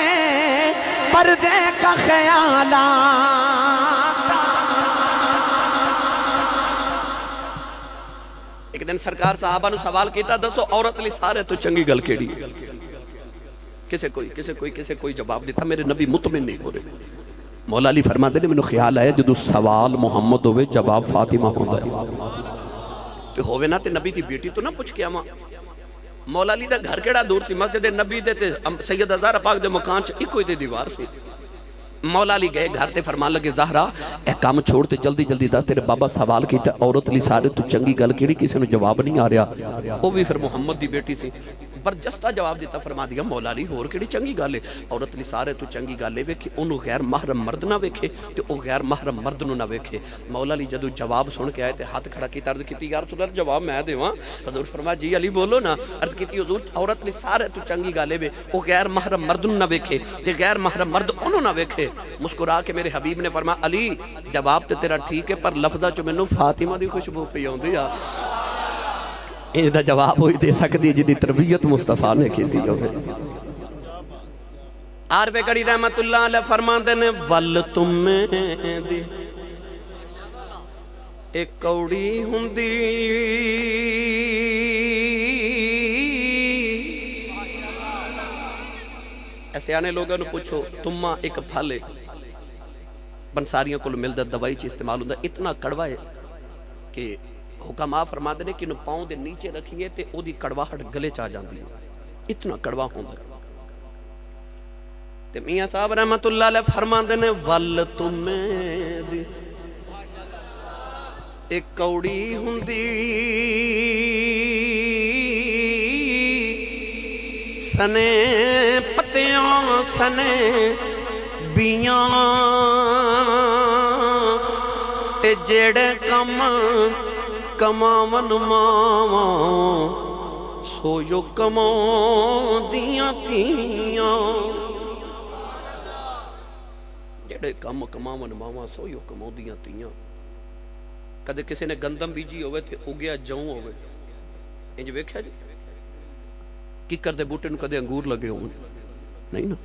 پردے کا خیال آتا ایک دن سرکار صحابہ نے سوال کیتا دسو عورت لی سارے تو چنگی گل کیڑی کسے کوئی جواب دیتا میرے نبی مطمئن نہیں ہو رہے مولا علی فرما دے نے میں خیال آیا جدو سوال محمد ہوئے جواب فاطمہ ہوندہ ہے تو ہوئے نا تے نبی دی بیٹی تو نہ پوچھ کیا ماں مولا علی دا گھر کیڑا دور سی مسجد نبی دے تے سید ہزار پاک دے مکان چ ایک ہوئی دے دیوار سی مولا علی گئے گھر تے فرمان لگے زہرا اے کام چھوڑ تے جلدی جلدی دس تیرے بابا سوال کیتا عورت لی سارے تو چنگی گل کیڑی کسی نے جواب نہیں آ رہا وہ بھی پھر محمد دی بیٹی سی برجستہ جواب دیتا فرما دیا مولا علی ہور کیڑی چنگی گل ہے عورت لی سارے تو چنگی گل ہے ویکھے انہوں غیر محرم مرد نہ ویکھے تے او غیر محرم مرد نہ ویکھے مولا علی جدو جواب سن کے آئے تے ہاتھ کھڑا کی عرض کیتی یار تو جواب میں دیواں حضور فرما جی علی بولو نا عرض کیتی حضور عورت لی سارے تو چنگی گل ہے او غیر محرم مرد نہ ویکھے تے غیر محرم مرد انہوں نہ ویکھے مسکرا کے میرے حبیب نے فرما علی جواب تے تیرا ٹھیک ہے پر لفظہ چو مینوں فاطمہ دی خوشبو پئی ہوندی آ یہ دا جواب ہوئی دے سکتی جدی تربیت مصطفیٰ نے کی دی ہوئے عارف کڑی رحمت اللہ علیہ فرمان دینے ول تمہیں دی ایک کوڑی ہندی ایسے آنے لوگوں نے پوچھو تمہ ایک پھلے بنساریوں کو مل دا دوائی چی استعمال ہوندہ اتنا کڑوا ہے کہ حکمہ فرما دینے کہ انہوں پاؤں دے نیچے رکھیے تے او دی کڑواہٹ گلے چاہ جاندی ہے اتنا کڑوا ہوندہ تے میاں صاحب رحمت اللہ علیہ فرما دینے ول تمہیں دی ایک کوڑی ہندی سنے پتیاں سنے بیاں تے جیڑے کم کماون ماواں سویو کماؤں دیاں تیاں جیڑے کم کماون ماواں سویو کماؤں دیاں تیاں کدے کسی نے گندم بیجی ہوئے تے اگیا جاؤں ہوئے انج ویکھیا جی ککر دے بوٹے نو کدے انگور لگے ہوئے نہیں نا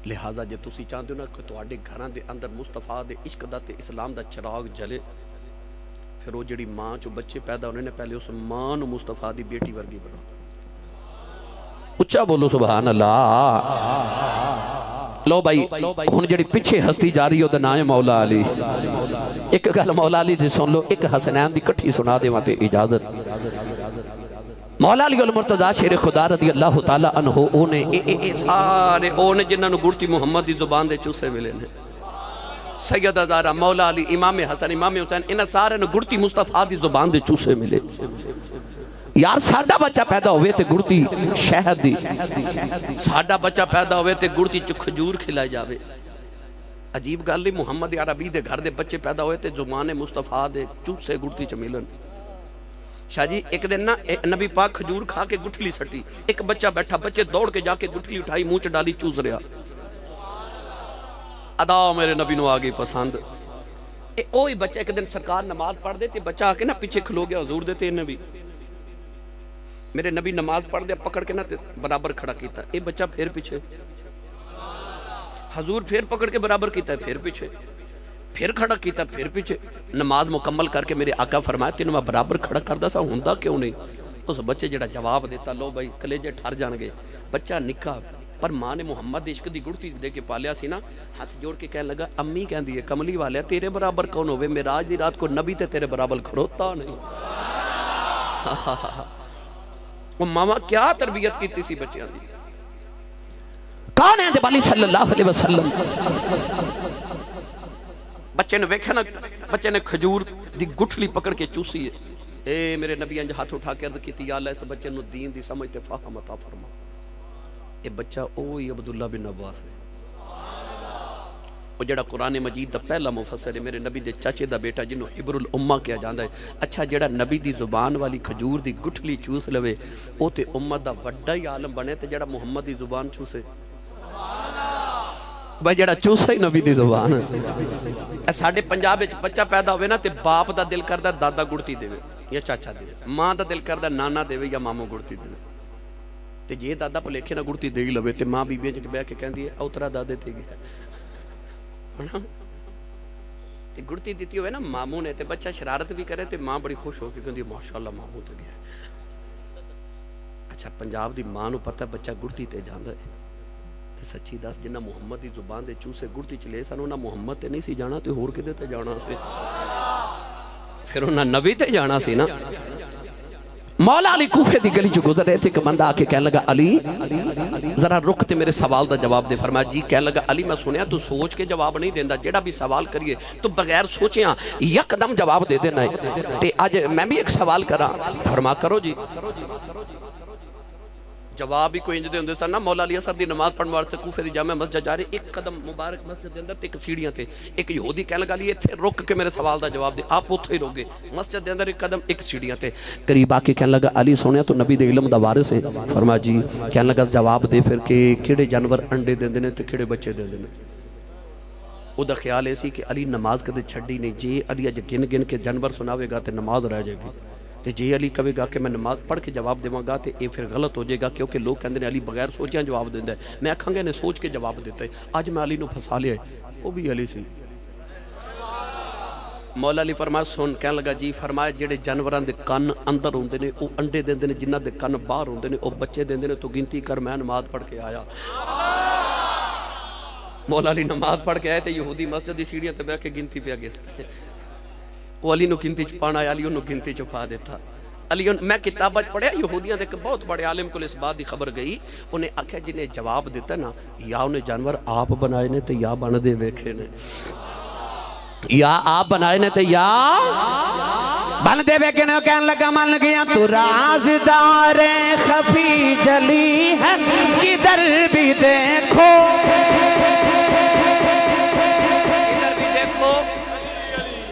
لہٰذا جے تسی چاہتے ہو نا کہ تواڈے گھراں دے اندر مصطفیٰ دے عشق دا تے اسلام دا چراغ جلے پھر وہ جڑی ماں چو بچے پیدا ہونے نے پہلے اس ماں نو مصطفیٰ دی بیٹی ورگی بنا اچھا بولو سبحان اللہ لو بھائی ہن جڑی پیچھے ہستی جا رہی ہو دا نام مولا علی ایک گل مولا علی دی سن لو ایک حسنین دی کٹھی سنا دے وہاں تے اجازت مولا علی المرتضی شیر خدا رضی اللہ تعالیٰ عنہ اونے سارے اونے جنہاں نو گڑتی محمد دی زبان دے چوسے ملے نے سید ہزارہ مولا علی امام حسن امام حسین انہاں سارے نو گڑتی مصطفیٰ دی زبان دے چوسے ملے یار ساڑھا بچہ پیدا ہوئے تے گڑتی شہد دی ساڑھا بچہ پیدا ہوئے تے گڑتی چو کھجور کھلائے جاوے عجیب گل نہیں محمد عربی دے گھر دے بچے پیدا ہوئے تے زبان مصطفیٰ دے چوسے گڑتی چو ملن شاہ جی ایک دن نا نبی پاک کھجور کھا کے گٹھلی سٹی ایک بچہ بیٹھا بچے دوڑ کے جا کے گٹھلی اٹھائی منہ ڈالی چوز رہا ادا میرے نبی نو آگئی پسند اوہی بچہ ایک دن سرکار نماز پڑھ دیتے بچہ آکے نا پیچھے کھلو گیا حضور دیتے نبی میرے نبی نماز پڑھ دیا پکڑ کے نا برابر کھڑا کیتا اے بچہ پھر پیچھے حضور پھر پکڑ کے برابر کیتا ہے پھر پیچھے پھر کھڑا کیتا پھر پیچھے نماز مکمل کر کے میرے آقا فرمایا تینوں میں برابر کھڑا کردہ سا ہوندہ کیوں نہیں اس بچے جڑا جواب دیتا لو بھائی کلیجے ٹھار جان گے بچہ نکا پر ماں نے محمد عشق دی گڑتی دے کے پالیا سی نا ہاتھ جوڑ کے کہنے لگا امی کہن دیئے کملی والے تیرے برابر کون ہوئے میراج دی رات کو نبی تے تیرے برابر کھڑوتا نہیں وہ ماما کیا تربیت کی تیسی بچیاں دی کون ہے دبالی صلی اللہ علیہ وسلم بچے نے ویکھا نا بچے نے کھجور دی گٹھلی پکڑ کے چوسی ہے اے میرے نبی انج ہاتھ اٹھا کے عرض کیتی یا اللہ اس بچے نو دین دی سمجھتے فاہم عطا فرما اے بچہ اوہی عبداللہ بن عباس ہے وہ جڑا قرآن مجید دا پہلا مفسر ہے میرے نبی دے چاچے دا بیٹا جنہوں عبر الامہ کیا جاندہ ہے. اچھا جڑا نبی دی زبان والی کھجور دی گٹھلی چوس لوے او تے امت دا وڈا ہی عالم بنے تے جڑا محمد دی زبان چوسے بھائی جڑا چوسا ہی نبی دی زبان ہے. ساڑھے پنجاب وچ بچہ پیدا ہوئے نا تے باپ دا دل کردہ دادا گڑتی دے یا چاچا دے ماں دا دل کردہ نانا دے یا ماموں گڑتی دے تے جے دادا پلیکھے نہ گڑتی دے لوے تے ماں بی بیچ کے بے کے کہندی ہے اوترا دادے تے گیا تے گڑتی دیتی ہوئے نا ماموں نے تے بچہ شرارت بھی کرے تے ماں بڑی خوش ہو کے کہندی ماشاءاللہ ماموں تے گیا. اچھا پنجاب دی ماں نو پتہ بچہ گڑتی تے جاندا ہے تے سچی دس جنہ محمد دی زبان دے چوسے گڑتی چلے سن انہاں محمد تے نہیں سی جانا تے ہور کدے تے جانا سی پھر انہاں نبی تے جانا سی نا. مولا علی کوفے دی گلی جو گزر رہے تھے کہ بندہ آکے کہنے لگا علی ذرا رک تے میرے سوال دا جواب دے. فرمایا جی. کہنے لگا علی میں سنیا تو سوچ کے جواب نہیں دیندہ جیڑا بھی سوال کریے تو بغیر سوچیاں یک دم جواب دے دینا ہے. تے آج میں بھی ایک سوال کرا. فرما کرو جی. جواب ہی کوئی انجدے ہوندے سن نا. مولا علی اثر دی نماز پڑھنے والے کوفے دی جامع مسجد جا رہے ایک قدم مبارک مسجد دے اندر تے ایک سیڑھیاں تے ایک یہودی کہنے لگا علی ایتھے رک کے میرے سوال دا جواب دے. آپ اتھے ہی روگے مسجد دے اندر ایک قدم ایک سیڑھیاں تے قریب آ کے کہنے لگا علی سونیا تو نبی دے علم دا وارث ہے. فرمایا جی. کہنے لگا جواب دے پھر کہ کیڑے جانور انڈے دیندے نے تے کیڑے بچے دیندے نے. او دا خیال ایسی کہ علی نماز کدے چھڑی نہیں. جے علی اج گن گن کے جانور سناوے گا تے نماز رہ جائے گی تے جے علی کہے گا کہ میں نماز پڑھ کے جواب دیواں گا تے اے پھر غلط ہو جائے گا کیونکہ لوگ کہندے نے علی بغیر سوچیاں جواب دیندا ہے. میں آکھاں گا نے سوچ کے جواب دیتا ہے. اج میں علی نو پھسا لیا ہے وہ بھی علی سی. مولا علی فرمایا سن. کہنے لگا جی. فرمایا جڑے جانوراں دے کن اندر ہوندے نے او انڈے دیندے نے جنہاں دے کن باہر ہوندے نے او بچے دیندے نے تو گنتی کر میں نماز پڑھ کے آیا. مولا علی نماز پڑھ کے آئے تے یہودی مسجد دی سیڑھیاں تے بیٹھ کے گنتی پہ گیا. وہ علی نو گنتی چھپانا ہے علی انہوں گنتی چھپا دیتا. علی میں کتاب پڑھیا یہودیاں دے بہت بڑے عالم کو اس بات دی خبر گئی. انہیں آکھیا جنہیں جواب دیتا نا یا انہیں جانور آپ بنائے نے تے یا بن دے ویکھے نے. یا آپ بنائے نے تے یا بن دے ویکھے نے. کہنے لگا مان گیا تو رازدار خفی جلی ہے جدھر بھی دیکھو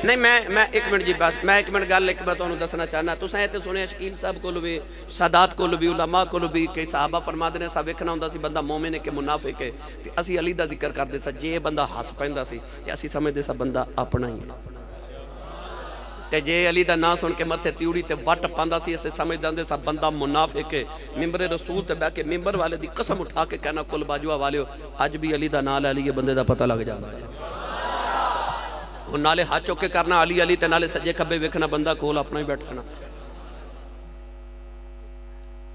نہیں. میں ایک منٹ جی بات میں ایک منٹ گل ایک بات انہوں دسنا چاہنا. تو سائے تے سنے شکیل صاحب کو بھی سادات کو بھی علماء کو بھی کہ صحابہ فرما دینے سا ویکھنا ہوندہ سی بندہ مومن ہے کہ منافق ہے تے اسی علی دا ذکر کر دے سا جے بندہ ہس پیندا سی تے اسی سمجھ دے سا بندہ اپنا ہی تے جے علی دا نا سن کے متھے تیوڑی تے وٹ پاندا سی اسے سمجھ دے سا بندہ منافق ہے. ممبر رسول تے بیٹھ کے ممبر والے دی قسم اٹھا کے کہنا کل باجوا والے اج بھی علی دا نا لے لیے بندے دا پتہ لگ جاندا ہے. نالے ہاتھ چوکے کرنا علی علی تے نالے سجے کھبے ویکھنا بندہ کول اپنا ہی بیٹھنا.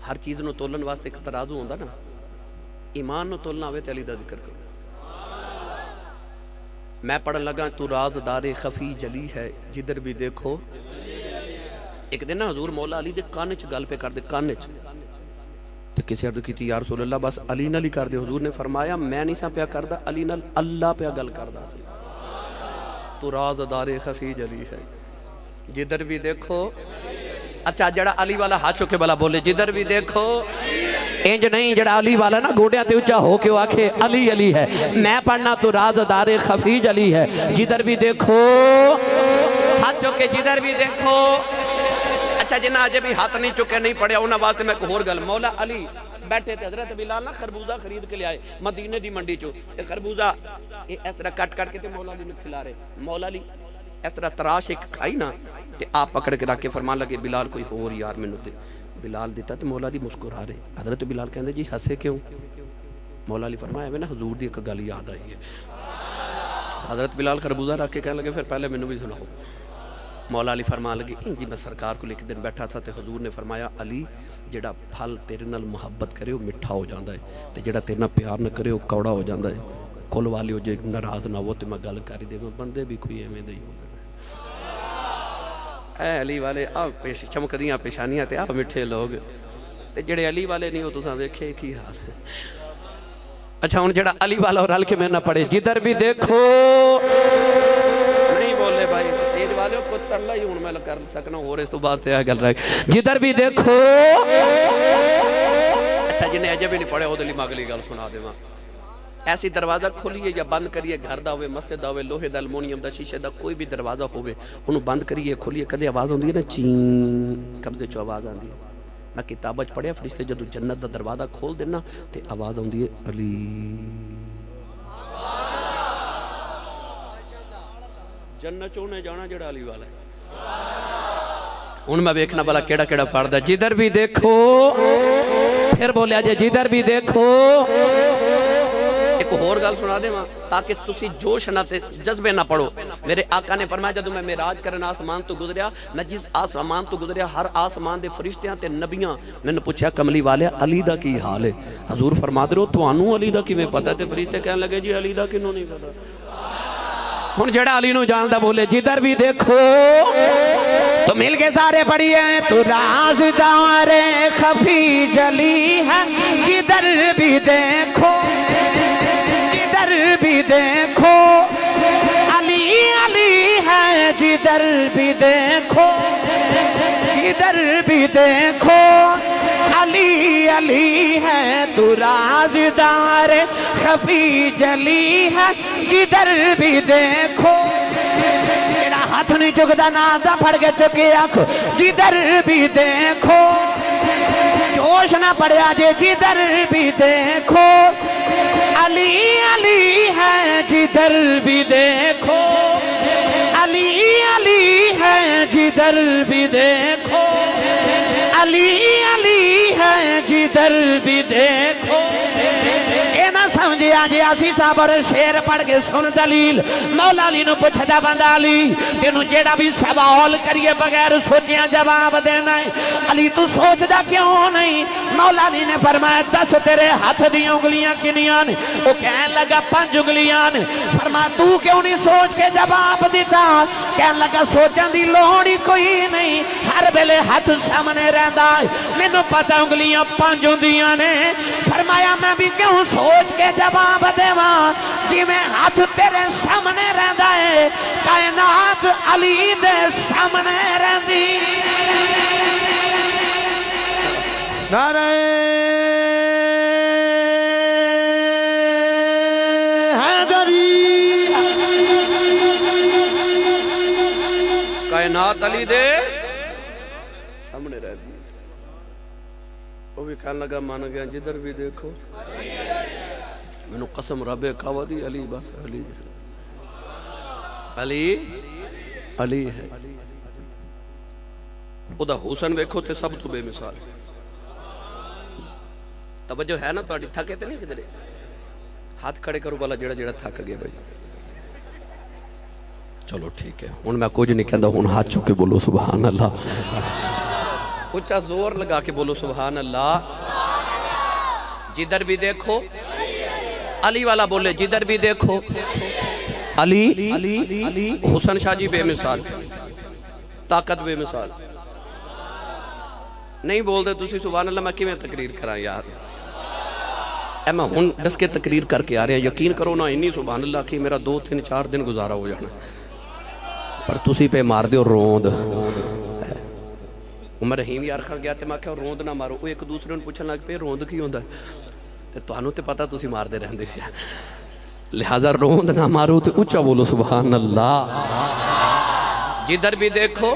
ہر چیز نو تولن واسطے ایک ترازو ہوندا نا. ایمان نو تولنا ہوئے تے علی دا ذکر کرو. میں پڑھن لگا تو رازدار خفی جلی ہے جدھر بھی دیکھو. ایک دن نا حضور مولا علی دے کان وچ گل پہ کر دے کان وچ تے کسی عرض کیتی یا رسول اللہ بس علی نال ہی کر دے. حضور نے فرمایا میں نہیں سا پیا کردا علی نال اللہ پیا گل کردا سی. تو رازدار خفی جلی ہے جدھر بھی دیکھو. اچھا جڑا علی والا ہاتھ چکے بلا بولے جدھر بھی دیکھو. انج نہیں جڑا علی والا نا گوڑیاں تے اچھا ہو کے آکھے علی علی ہے. میں پڑھنا تو رازدار خفی جلی ہے جدھر بھی دیکھو. ہاتھ چکے جدھر بھی دیکھو. اچھا جنہ آجے بھی ہاتھ نہیں چکے نہیں پڑھیا انہاں واسطے میں کوئی اور گل. مولا علی بیٹھے تھے حضرت بلال نہ خربوزہ خرید کے لے آئے مدینے دی منڈی چو تے خربوزہ اس طرح کٹ کٹ کے تے مولا علی نے کھلا رہے. مولا علی اس طرح تراش ایک کھائی نا تے آپ پکڑ کے رکھ کے فرمان لگے بلال کوئی اور یار میں دے. بلال دیتا تے مولا علی مسکرا رہے. حضرت بلال کہندے جی ہسے کیوں؟ مولا علی فرمایا میں نا حضور دی ایک گل یاد آئی ہے. حضرت بلال خربوزہ رکھ کے کہنے لگے پھر پہلے مینوں بھی سناؤ. مولا علی فرمان لگے جی میں سرکار کو ایک دن بیٹھا تھا تے حضور نے فرمایا علی جڑا پھل تیرے نال محبت کرے وہ مٹھا ہو جاندا ہے تے جڑا تیرے نال پیار نہ کرے وہ کوڑا ہو جاندا ہے. کل والے ہو جے ناراض نہ ہو تے میں گل کر دے بندے بھی کوئی ایویں دے ہی ہوندے. اے علی والے آ پیش چمکدیاں پیشانیاں تے آ مٹھے لوگ تے جڑے علی والے نہیں ہو تساں ویکھے کی حال ہے. اچھا ہن جڑا علی والا اور رل کے میں نہ پڑھے جدھر بھی دیکھو نہیں بولے بھائی تیز والے کو ترلا ہی ہن میں کر سکنا اور اس تو بات ہے گل رہ جدھر بھی دیکھو. اچھا جنہیں اجے بھی نہیں پڑھے او دلی ماگلی گل سنا دے. ایسی دروازہ کھولیے یا بند کریے، گھر دا ہوئے، مسجد دا ہوئے، لوہے دا، المونیم دا، شیشے دا، کوئی بھی دروازہ ہوئے انہوں بند کریے کھولیے، کدے آواز ہوندی ہے نا چین، قبضے چو آواز آندی ہے۔ میں کتابہ چ پڑھیا فرشتے جدو جنت دا دروازہ کھول دینا تے آواز ہوندی ہے علی جنت چونے جانا جڑا علی والا ہے۔ ان میں بیکھنا بلا کیڑا کیڑا پڑھ دا، جدھر بھی دیکھو، پھر بولیا جے جدھر بھی دیکھو۔ ایک اور گل سنا دے ماں تاکہ تسی جوش نہ تے جذبے نہ پڑھو۔ میرے آقا نے فرمایا جدو میں معراج کرن آسمان تو گزریا، نہ جس آسمان تو گزریا ہر آسمان دے فرشتیاں تے نبیاں میں نے پوچھا کملی والے علی دا کی حال ہے؟ حضور فرما دے رہو تو آنو علی دا کی میں پتہ ہے، تے فرشتے کہنے لگے جی علی دا کنوں نہیں پتہ۔ ہن جڑا علی نو جاندا بولے جدھر بھی دیکھو تو مل کے سارے پڑھی ہیں، تو راز دار خفی جلی ہے جدھر بھی دیکھو، جدھر بھی دیکھو علی علی ہے، جدھر بھی دیکھو، جدھر بھی دیکھو علی علی ہے، تو راز دار خفی جلی ہے جدھر بھی دیکھو۔ میرا ہاتھ نہیں چکتا نازا پھڑ کے چکے آنکھ، جدھر بھی دیکھو جوش نہ پڑیا جے، جدھر بھی دیکھو علی علی ہے، جدھر بھی دیکھو علی علی ہے، جدھر بھی دیکھو علی علی ہے، جدھر بھی دیکھو۔ اے نہ سمجھے آجے آسی صابر شیر پڑھ کے سن دلیل، مولا علی نو پچھدا بندہ علی تینو جیڑا بھی سوال کریے بغیر سوچیاں جواب دینا ہے، علی تو سوچ دا کیوں نہیں؟ مولا علی نے فرمایا دس تیرے ہاتھ دی انگلیاں کنیاں نے؟ وہ کہنے لگا 5 انگلیاں نے۔ فرمایا تو کیوں نہیں سوچ کے جواب دیتا؟ کہنے لگا سوچن دی لوڑی کوئی نہیں، ہر بیلے ہاتھ سامنے رہندا ہے، میں نو پتہ انگلیاں 5 ہوندیاں نے۔ فرمایا میں بھی کیوں سوچ کے جواب دے ماں جی میں ہاتھ تیرے سامنے رہندا ہے، کائنات علی دے سامنے رہندی۔ نعرہ حیدری، کائنات علی دے سامنے رہندی۔ وہ بھی کہنے لگا مان گیا جدھر بھی دیکھو، میں نے قسم رب کھاوا دی علی بس علی علی علی ہے۔ او دا حسن ویکھو تے سب تو بے مثال۔ توجہ ہے نا تہاڈی؟ تھکے تے نہیں کدھر؟ ہاتھ کھڑے کرو والا جڑا جڑا تھک گیا بھائی۔ چلو ٹھیک ہے، ہن میں کچھ نہیں کہندا، ہن ہاتھ چک کے بولو سبحان اللہ، اچھا زور لگا کے بولو سبحان اللہ۔ جدھر بھی دیکھو علی والا بولے، جدھر بھی دیکھو علی علی۔ حسن شاہ جی بے مثال، طاقت بے مثال، نہیں بول دے تسی سبحان اللہ، میں کیویں تقریر کراں یار؟ اے میں ہن دس کے تقریر کر کے آ رہے ہیں، یقین کرو نا انی سبحان اللہ کی میرا 2 3 4 دن گزارا ہو جانا، پر تسی پہ مار دیو روند۔ عمر رحیم یار خان گیا تے میں کہا روند نہ مارو، وہ ایک دوسرے نے پوچھنے لگ پہ روند کی ہوندا ہے تے تانوں تے پتہ تسی مار دے رہندے، لہذا روند نہ مارو تے اونچا بولو سبحان اللہ۔ جدھر بھی دیکھو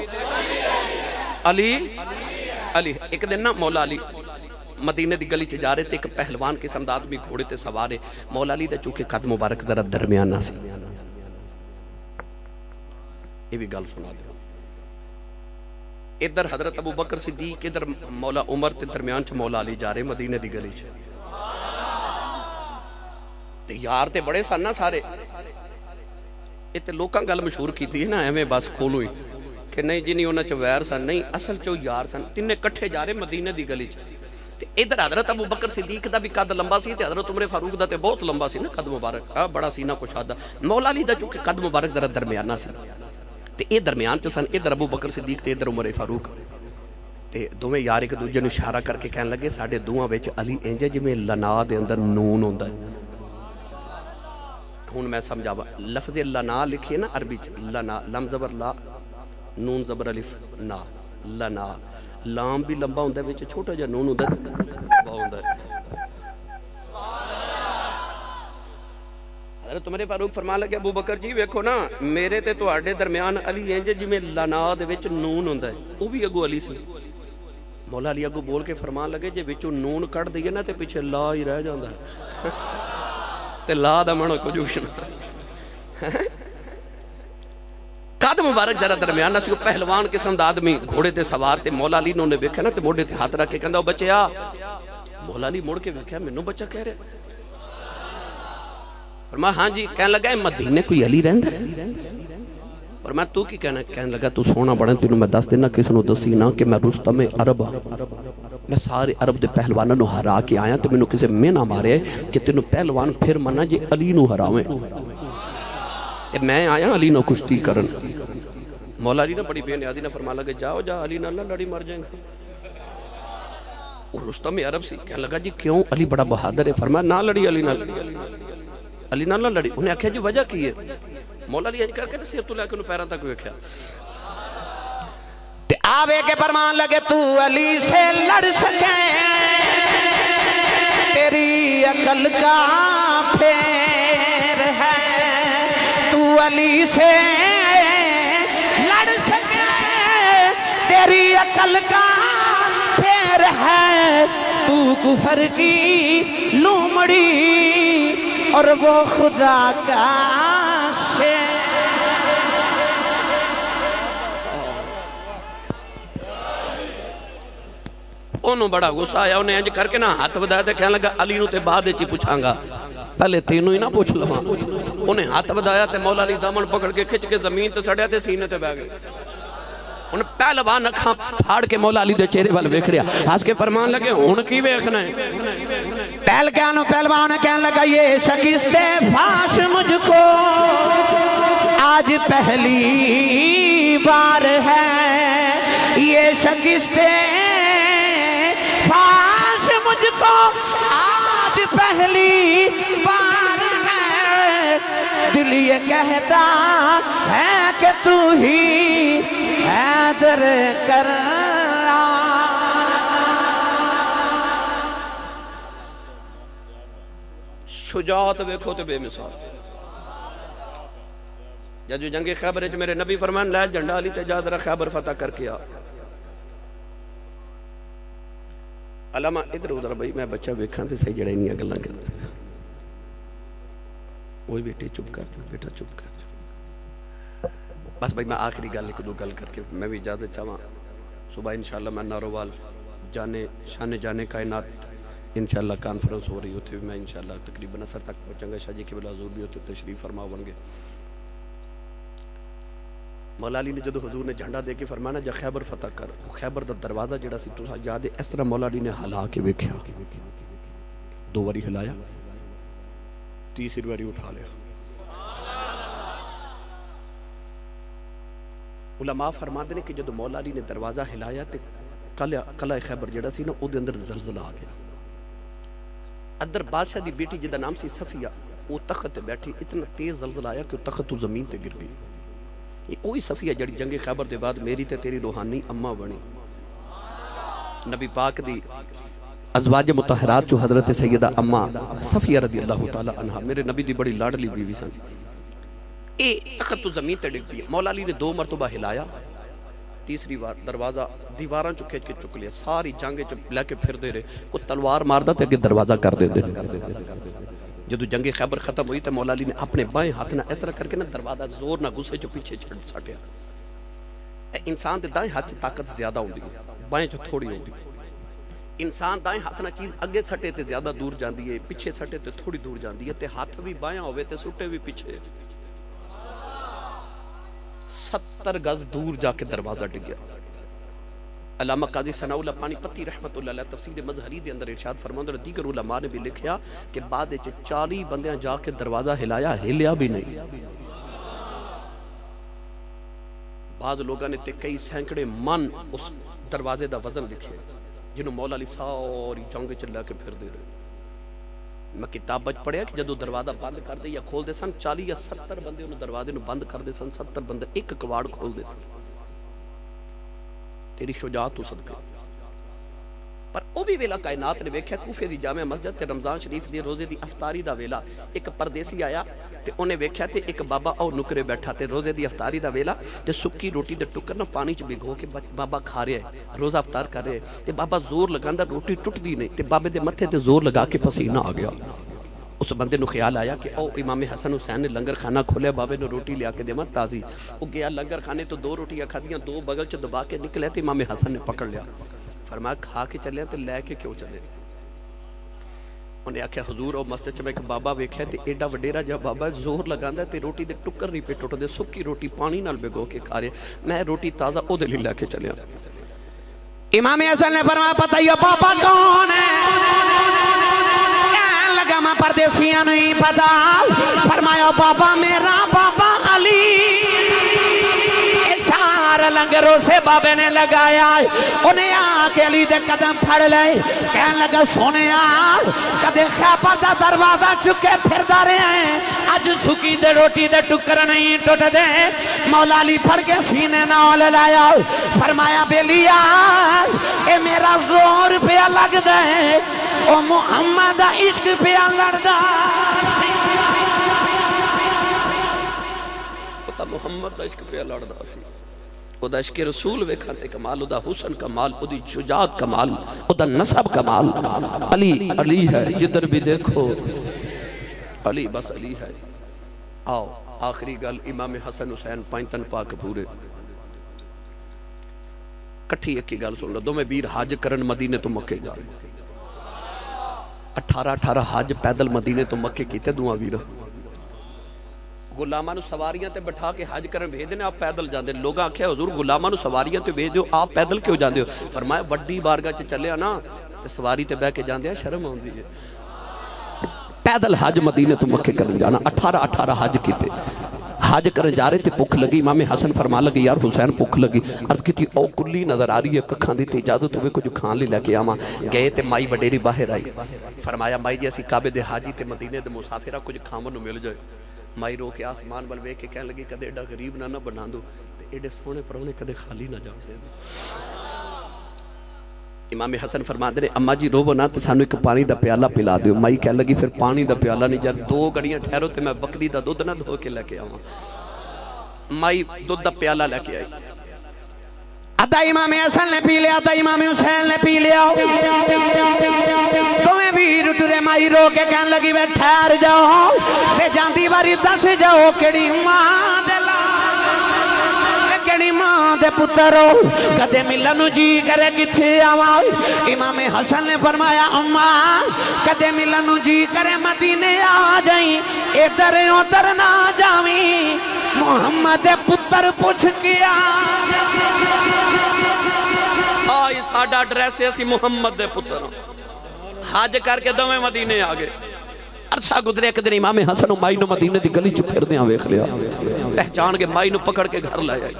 علی علی۔ ایک دن نا مولا علی مدینے دی گلی چ جا رہے تے ایک پہلوان قسم دا آدمی گھوڑے تے سوارے، مولا علی دا چونکہ قد مبارک ذرا درمیانہ سی، یہ بھی گل سنا دے۔ ادھر حضرت ابو بکر صدیق، ادھر مولا عمر تے درمیان چ مولا علی جا رہے مدینے دی گلی چ۔ تے یار تے بڑے سن نا سارے، یہ تے لوکاں گل مشہور کیتی ہے نا ایویں بس کھولو ہی کہ نہیں جی نہیں انہاں چ ویر سن، نہیں اصل چ یار سن، تینے کٹھے جا رہے مدینے دی گلی چ۔ تے ادھر حضرت ابو بکر صدیق دا بھی قد لمبا سی تے حضرت عمر فاروق دا تے بہت لمبا سی نا قد مبارک، بڑا سینہ کشادہ۔ مولا علی دا چونکہ قد مبارک ذرا درمیانہ سی تے اے درمیان چ سن، ادھر ابو بکر صدیق تے ادھر عمر فاروق، تے دوویں یار ایک دوجے نوں اشارہ کر کے کہن لگے ساڈے دوواں وچ علی انج جویں لنا دے اندر نون ہوندا ہے۔ ہن میں سمجھاواں، لفظ لنا لکھیے نا عربی چ، لنا لم زبر لا، نون زبر الف نا، لنا لام بھی لمبا ہوندا ہے، وچ چھوٹا جہا نون ہوندا ہے، با ہوندا ہے۔ حضرت عمر فاروق فرمان لگے ابو بکر جی ویکھو نا میرے تے تواڈے درمیان علی انج جویں لنا دے وچ نون ہوندا ہے او بھی اگو علی سی مولا علی اگو بول کے فرمان لگے جے وچوں نون کٹ دئیے نا تے پیچھے لا ہی رہ جاندا ہے تے لا دا معنی کچھ بھی نہ قد مبارک ذرا درمیان سی پہلوان قسم دا آدمی گھوڑے تے سوار تے مولا علی نے ویکھیا نا تے موڈے تے ہاتھ رکھ کے کہندا او بچیا مولا علی مڑ کے ویکھیا مینوں بچہ کہہ رہے فرمایا ہاں جی کہنے لگا مدینے کوئی علی رہندا ہے فرمایا تو کی کہنا کہنے لگا تو سونا بڑا تینوں میں دس دینا کس نو دسی نا کہ میں رستم عرب میں سارے عرب دے پہلواناں نو ہرا کے آیا تے مینوں کسے میں نہ مارے کہ تینوں پہلوان پھر منا جے علی نو ہراویں میں آیا علی نو کشتی کرن مولا علی نے بڑی بے نیازی نے فرما لگا جاؤ جا علی نہ لڑی مر جائیں گا اور رستم عرب سی کہنے لگا جی کیوں علی بڑا بہادر ہے فرمایا نہ لڑی علی نہ لڑی انہیں آکھیا جی وجہ کی ہے مولا علی کر کے نصیحت تو لے کے انہوں پیران تک ویکھیا تے آوے کے فرمان لگے تو علی سے لڑ سکے تیری عقل کا پھیر ہے تو علی سے لڑ سکے تیری عقل کا پھیر ہے تو کفر کی لومڑی اور وہ خدا کا شیر انہوں بڑا غصہ آیا انہیں انج کر کے نا ہاتھ بدایا تے کہنے لگا علی نو تے بعد چی پوچھاں گا پہلے تینوں ہی نہ پوچھ لواں انہیں ہاتھ بدایا تے مولا علی دامن پکڑ کے کھچ کے زمین تے سڑیا تے سینے تے بہ گئے انہیں پہلوان اکھاں پھاڑ کے مولا علی دے چہرے وال ویکھ رہا ہاس کے فرمان لگے ہن کی ویکھنا ہے پہلوان کہنے لگا یہ شکست فاش مجھ کو آج پہلی بار ہے یہ شکست فاش مجھ کو آج پہلی بار ہے دل یہ کہتا ہے کہ تو ہی حیدر کرار شجاعت ویکھو تے بے مثال جب جو جنگ خیبر ہے میرے نبی فرمان لے جھنڈا علی تے جا ذرا خیبر فتح کر کے آ علامہ ادھر ادھر بھائی میں بچہ ویکھاں تے صحیح جڑے نہیں گلاں کردا وہی بیٹی چپ کر بیٹا چپ کر بس بھائی میں آخری گل ایک دو گل کر کے میں بھی اجازت چاہواں صبح انشاءاللہ میں ناروال شان جانے کائنات انشاءاللہ کانفرنس ہو رہی ہوتی میں انشاءاللہ تقریباً اثر تک پہنچاں گا شاہ جی قبلہ حضور بھی ہوتے تشریف فرما ہوں گے مولا علی نے جدو حضور نے جھنڈا دے کے فرمانا جا خیبر فتح کر خیبر دا دروازہ جڑا سی تو یاد ہے اس طرح مولا علی نے ہلا کے ویکھیا دو واری ہلایا تیسری واری اٹھا لیا علماء فرما دے کہ جدو مولا علی نے دروازہ ہلایا تے قلعہ خیبر جڑا سی نا او دے اندر زلزلہ آ گیا اندر بادشاہ دی بیٹی جدا نام سی صفیہ وہ تخت بیٹھی اتنا تیز زلزلہ آیا کہ وہ تخت تو زمین تے گر گئی یہ وہی صفیہ جڑی جنگ خیبر دے بعد میری تے تیری روحانی اماں بنی نبی پاک دی ازواج مطہرات جو حضرت سیدہ اماں صفیہ رضی اللہ تعالی عنہ میرے نبی دی بڑی لاڈلی بیوی سن اے تخت تو زمین تے ڈگ پئی مولا علی نے 2 مرتبہ ہلایا تیسری بار دروازہ دیواراں چ کھچ کے چک لیا ساری جنگ چ لے کے پھر دے رہے کو تلوار ماردا تے اگے دروازہ کر دے جدو جنگ خیبر ختم ہوئی تے مولا علی نے اپنے بائیں ہاتھ نہ اس طرح کر کے نہ دروازہ زور نہ غصے چ پیچھے چھڑ سٹیا انسان دے دائیں ہاتھ طاقت زیادہ ہوندی ہے بائیں چ تھوڑی ہوندی انسان دائیں ہاتھ نہ چیز اگے سٹے تے زیادہ دور جاندی ہے پیچھے سٹے تے تھوڑی دور جاندی ہے تے ہاتھ بھی بائیں ہوے تے سٹے بھی پیچھے 70 گز دور جا کے دروازہ ڈگ گیا علامہ قاضی ثناء اللہ پانی پتی رحمت اللہ علیہ تفسیر مظہری دے اندر ارشاد فرماؤں اور دیگر علماء نے بھی لکھیا کہ بعد 40 بندیاں جا کے دروازہ ہلایا ہلیا بھی نہیں بعض لوگاں نے تے کئی سینکڑے من اس دروازے دا وزن لکھے جنہوں مولا علی ساری جنگ چلا کے پھر دے رہے میں کتاب بچ پڑھیا کہ جدو دروازہ بند کر دے یا کھول دے سن 40 یا 70 بندے انہوں دروازے نو بند کر دے سن 70 بندے ایک کواڑ کھول دے سن تیری شجاعت تو صدقے پر وہ بھی ویلا کائنات نے ویکھیا کوفے دی جامع مسجد تے رمضان شریف دی روزے دی افطاری دا ویلا ایک پردیسی آیا تے انہیں ویکھیا تے ایک بابا او نکرے بیٹھا تے روزے دی افطاری دا ویلا تے سکی روٹی دے ٹکر نہ پانی چ بھگو کے بابا کھا رہے ہے روزہ افطار کر رہے تے بابا زور لگاندا روٹی ٹٹ دی نہیں تے بابے دے متھے تے زور لگا کے پسینہ آ گیا اس بندے نو خیال آیا کہ او امام حسن حسین نے لنگر خانہ کھولے بابے نو روٹی لیا کے دیما تازی وہ گیا لنگر خانے تو 2 روٹیاں کھادیاں 2 بغل چ دبا کے نکلے تے امام حسن نے پکڑ لیا فرمایا کھا کے چلے تے لے کے کیوں چلے انہیں آکھیا حضور او مسجد چ میں ایک بابا ویکھیا تے ایڈا وڈیرا جا بابا زور لگاندا تے روٹی دے ٹکر نہیں پہ ٹوٹ دے سکی روٹی پانی نال بھگو کے کھا رہے میں روٹی تازہ او دے لے کے چلیا امام حسن نے فرمایا پتہ یہ بابا کون ہے لگا میں پردیسیاں نہیں پتا فرمایا بابا میرا بابا علی سارا لنگروں سے بابے نے لگایا انہیں آکے علی دے قدم پھڑ لے کہنے لگا سونے کدے خیبر دا دروازہ چکے پھر دارے ہیں آج سکی دے روٹی دے ٹکر نہیں ٹوٹ دے مولا علی پھڑ کے سینے نال لایا فرمایا بیلیا اے میرا زور پہ لگ دے او محمد عشق پہ لڑدا محمد عشق پہ لڑدا سی او دا عشق رسول ویکھا تے کمال او دا حسن کمال او دی شجاعت کمال او دا نسب کمال علی علی ہے جدھر بھی دیکھو علی بس علی ہے آؤ آخری گل امام حسن حسین پائنتن پاک پورے کٹھی ایک کی گل سن لو دو میں بیر حج کرن مدینے تو مکے جا 18 حج پیدل مدینے تو مکے کیتے دعا ویر غلاماں نو سواریاں تے بٹھا کے حج کرن بھیج نے آپ پیدل جاندے لوگاں آکھیا حضور غلاماں نو سواریاں تے بھیج دیو آپ پیدل کیوں جاندے ہو فرمایا وڈی بارگاہ چ چلیا نا تے سواری تے بیٹھ کے جاندے شرم آوندی ہے پیدل حج مدینے تو مکے کرن جانا 18 حج کیتے حج کرن جا رہے تے بھوک لگی امام حسن فرما لگی یار حسین بھوک لگی عرض کی او کلی نظر آ رہی ہے ککھاں دی تے اجازت ہوئے کچھ کھان لے کے آواں گئے تے مائی وڈیری باہر آئی فرمایا مائی جی اسی کعبے دے حاجی تے مدینے دے مسافرہ کچھ کھاون نو مل جائے مائی رو کے آسمان بل وے کے کہنے لگی کدے ایڈا غریب نہ بنا دو تے ایڈے سونے پرونے کدے خالی نہ جاؤ دے امام حسن فرماتے ہیں اماں جی رو بنا تے سانو ایک پانی دا پیالہ پلا دیو مائی کہنے لگی پھر پانی دا پیالہ نہیں جا 2 گھڑیاں ٹھہرو تے میں بکری دا دودھ نہ دھو کے لے کے آواں مائی دودھ دا پیالہ لے کے آئی آدھا امام حسن نے پی لیا آدھا امام حسین نے پی لیا تمہیں بھی رٹرے مائی رو کے کہنے لگی میں ٹھہر جاؤ میں جاندی باری دس جاؤ کیڑی ماں دلا کیڑی ماں دے پترو کدے ملنو جی کرے کتھے آواں امام حسن نے فرمایا اماں کدے ملنو جی کرے مدینے آ جائیں ادھر ادھر نہ جاویں محمد دے پتر پوچھ کیا آئی ساڑھا ایڈریس ہے اسی محمد دے پتر حج کر کے دویں مدینے آگے عرصہ گزرے ایک دن امام حسن و مائی نو مدینے دی گلی چو پھر دیاں ویکھ لیا پہچان کے مائی نو پکڑ کے گھر لائے آئی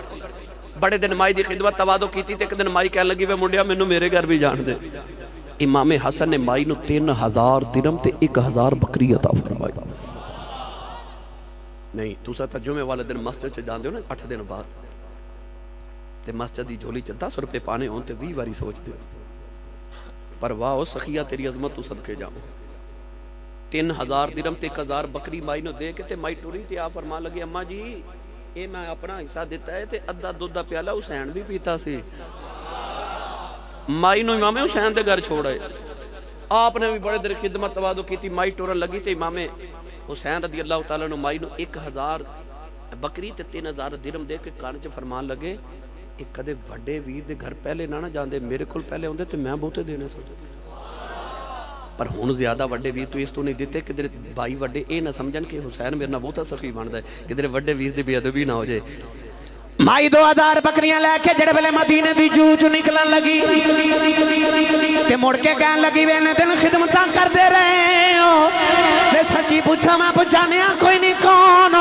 بڑے دن مائی دی خدمت توادو کی تھی ایک دن مائی کہنے لگی وے منڈیا میں نو میرے گھر بھی جان دے امام حسن نے مائی نو 3000 درم تے 1000 بکری عطا فرمائی نہیں تو سا تا جمعہ والے دن مسجد چے جان دے ہو نا 8 دن بعد تے مسجد دی جھولی چے 10 روپے پانے ہون تے 20 باری سوچ دے پر واہ سخیہ تیری عظمت تو صدقے جاؤں 3000 درم تے 1000 بکری مائی نو دے کے تے مائی ٹوری تے آپ فرما لگے اماں جی اے میں اپنا حصہ دیتا ہے تے ادھا دودھ دا پیالہ حسین بھی پیتا سی مائی نو امام حسین دے گھر چھوڑے آپ نے بھی بڑے در خدمت توادو کی تھی مائی ٹورن لگی تے امام حسین رضی اللہ تعالیٰ نے مائی نو 1000 بکری تے 3000 درم دے کے کان چ فرمان لگے ایک کدے وڈے ویر دے گھر پہلے نہ جاندے میرے کل پہلے ہوندے تے میں بہتے دینے سکتے پر ہون زیادہ وڈے ویر تو اس تو نہیں دیتے کہ بھائی وڈے اے نہ سمجھن کہ حسین میرے نہ بہتا سخی بندا ہے کہ وڈے ویر دی بے ادبی نہ ہو جائے مائی 2000 بکریاں لے کے جڑے بلے مدینے دی جوچ نکلن لگی تے مڑ کے کہن لگی وے دن خدمتاں کر دے رہے ہو میں سچی پوچھا میں پوچھانیا کوئی نہیں کون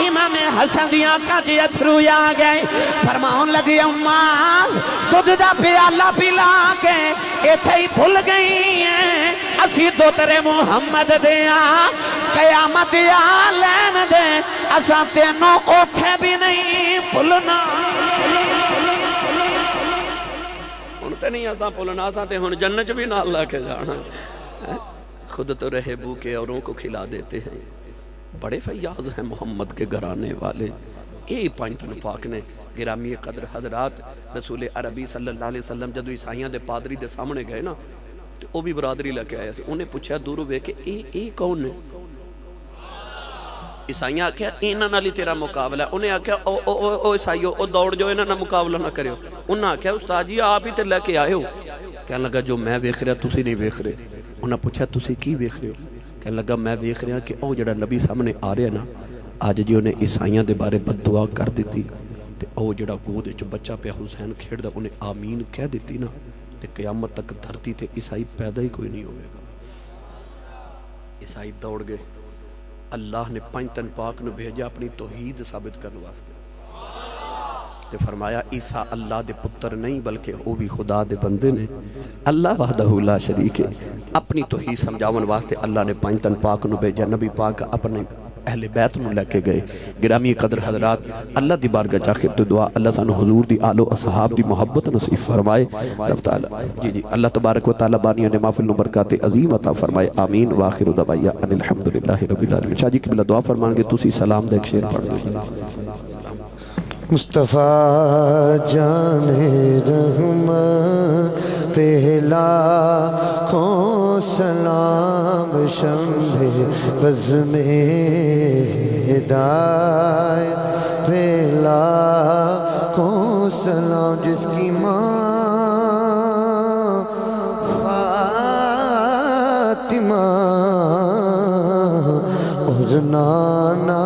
امام حسن دی آنکھاں چ اتھرو آ گئے فرمان لگی اماں دودھ دا پیالہ پلا کے ایتھے ہی بھول گئی ہیں اسی دو تیرے محمد دیا قیامت آ لین دے اساں تینوں اٹھے بھی نہیں بھولنا تے نہیں اساں پلنا اساں تے ہن جنت بھی نال لا کے جانا خود تو رہے بھوکے اوروں کو کھلا دیتے ہیں بڑے فیاض ہیں محمد کے گھرانے والے یہ پانچن پاک نے گرامی قدر حضرات رسول عربی صلی اللہ علیہ وسلم جدو عیسائیاں دے پادری دے سامنے گئے نا تو وہ بھی برادری لے کے آیا سی انہیں پوچھا دورو بے کہ اے کون ہے عیسائیاں آکھیا اینا نالی تیرا مقابلہ ہے انہیں آکھیا او عیسائیو او دوڑ جو اینا نا مقابلہ نہ کرے انہیں آکھیا استاد جی آپ ہی تے لے کے آئے ہو کہنے لگا جو میں ویکھ رہا تسی نہیں ویکھ رہے انہیں پوچھا تسی کی ویکھ رہے ہو کہنے لگا میں ویکھ رہا کہ او جڑا نبی سامنے آ رہے نا آج جی انہیں عیسائیاں دے بارے بد دعا کر دیتی تے او جڑا گود وچ بچہ پہ حسین کھیڑ دا انہیں آمین کہہ دیتی نا تے قیامت تک دھرتی تے عیسائی پیدا ہی کوئی نہیں ہوئے گا عیسائی دوڑ گئے اللہ نے پنجتن پاک نے بھیجا اپنی توحید ثابت کرنے واسطے تے فرمایا عیسیٰ اللہ دے پتر نہیں بلکہ وہ بھی خدا دے بندے نے اللہ وحدہ لا شریک ہے اپنی توحید سمجھاون واسطے اللہ نے پنجتن پاک نے بھیجا نبی پاک اپنے اہل بیت نو لے کے گئے گرامی قدر حضرات اللہ دی بارگاہ چاخر تو دعا اللہ سانو حضور دی آل و اصحاب دی محبت نصیب فرمائے رب تعالی جی اللہ تبارک و تعالی بانیہ نے محفل نو برکات عظیم عطا فرمائے آمین وآخر دعوایا ان الحمدللہ رب العالمین شاہ جی قبلہ دعا فرمان گے تسی سلام دے ایک شیر پڑھ دیں مصطفیٰ جان رحمت پہلا کھوں سلام شمبھ بز میں ہدایت پہلا کھوں سلام جس کی ماں فاطمہ اور نانا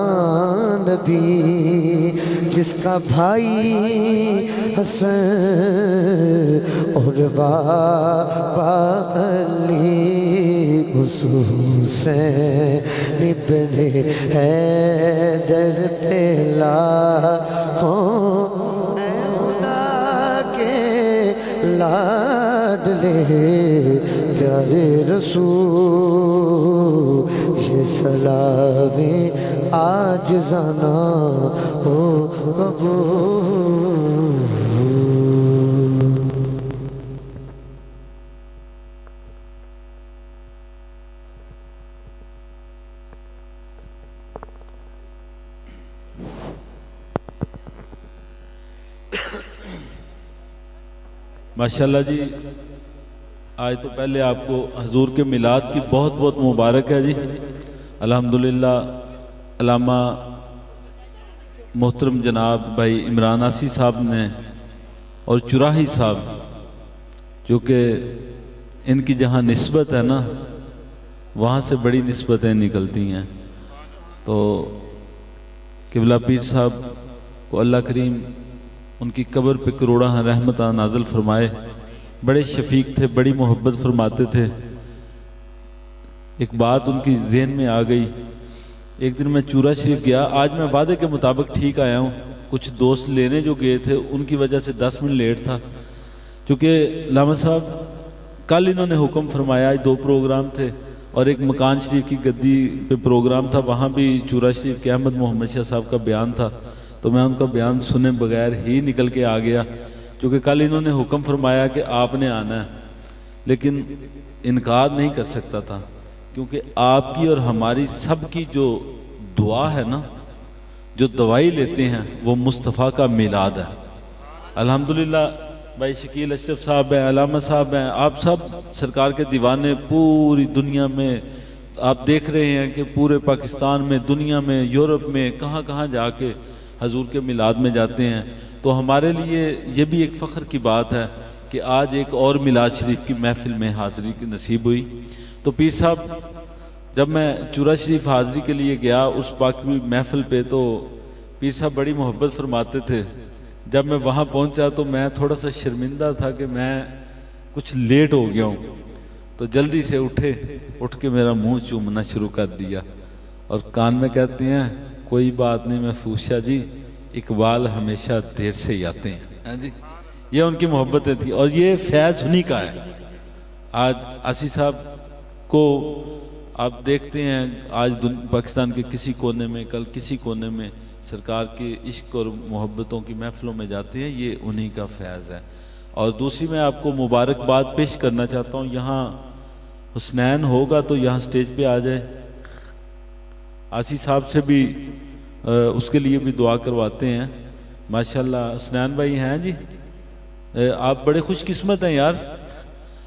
نبی جس کا بھائی حسن اور بابا علی حسین ابن حیدر پہلا اے خدا کے لاڈلے پیارے رسول یہ سلامی آج زنا ہو قبول ماشاءاللہ جی آج تو پہلے آپ کو حضور کے میلاد کی بہت بہت مبارک ہے جی الحمدللہ علامہ محترم جناب بھائی عمران آسی صاحب نے اور چراہی صاحب جو کہ ان کی جہاں نسبت ہے نا وہاں سے بڑی نسبتیں نکلتی ہیں تو قبلہ پیر صاحب کو اللہ کریم ان کی قبر پہ کروڑاں رحمتاں نازل فرمائے بڑے شفیق تھے بڑی محبت فرماتے تھے ایک بات ان کی ذہن میں آ گئی ایک دن میں چورا شریف گیا آج میں وعدے کے مطابق ٹھیک آیا ہوں کچھ دوست لینے جو گئے تھے ان کی وجہ سے 10 منٹ لیٹ تھا کیونکہ علامہ صاحب کل انہوں نے حکم فرمایا آج 2 پروگرام تھے اور ایک مکان شریف کی گدی پہ پروگرام تھا وہاں بھی چورا شریف کے احمد محمد شاہ صاحب کا بیان تھا تو میں ان کا بیان سنے بغیر ہی نکل کے آ گیا کیونکہ کل انہوں نے حکم فرمایا کہ آپ نے آنا ہے لیکن انکار نہیں کر سکتا تھا کیونکہ آپ کی اور ہماری سب کی جو دعا ہے نا جو دوائی لیتے ہیں وہ مصطفیٰ کا میلاد ہے الحمدللہ بھائی شکیل اشرف صاحب ہیں علامہ صاحب ہیں آپ سب سرکار کے دیوانے پوری دنیا میں آپ دیکھ رہے ہیں کہ پورے پاکستان میں دنیا میں یورپ میں کہاں کہاں جا کے حضور کے میلاد میں جاتے ہیں تو ہمارے لیے یہ بھی ایک فخر کی بات ہے کہ آج ایک اور میلاد شریف کی محفل میں حاضری کی نصیب ہوئی تو پیر صاحب جب میں چورا شریف حاضری کے لیے گیا اس پاکی محفل پہ تو پیر صاحب بڑی محبت فرماتے تھے جب میں وہاں پہنچا تو میں تھوڑا سا شرمندہ تھا کہ میں کچھ لیٹ ہو گیا ہوں تو جلدی سے اٹھ کے میرا منہ چومنا شروع کر دیا اور کان میں کہتے ہیں کوئی بات نہیں محفوظ شاہ جی اقبال ہمیشہ دیر سے ہی آتے ہیں جی یہ ان کی محبتیں تھیں اور یہ فیض انہی کا ہے آج آسی صاحب کو آپ دیکھتے ہیں آج پاکستان کے کسی کونے میں کل کسی کونے میں سرکار کے عشق اور محبتوں کی محفلوں میں جاتے ہیں یہ انہی کا فیض ہے اور دوسری میں آپ کو مبارکباد پیش کرنا چاہتا ہوں، یہاں حسنین ہوگا تو یہاں سٹیج پہ آ جائے، آسی صاحب سے بھی اس کے لیے بھی دعا کرواتے ہیں۔ ماشاءاللہ حسنین بھائی ہیں جی، آپ بڑے خوش قسمت ہیں یار،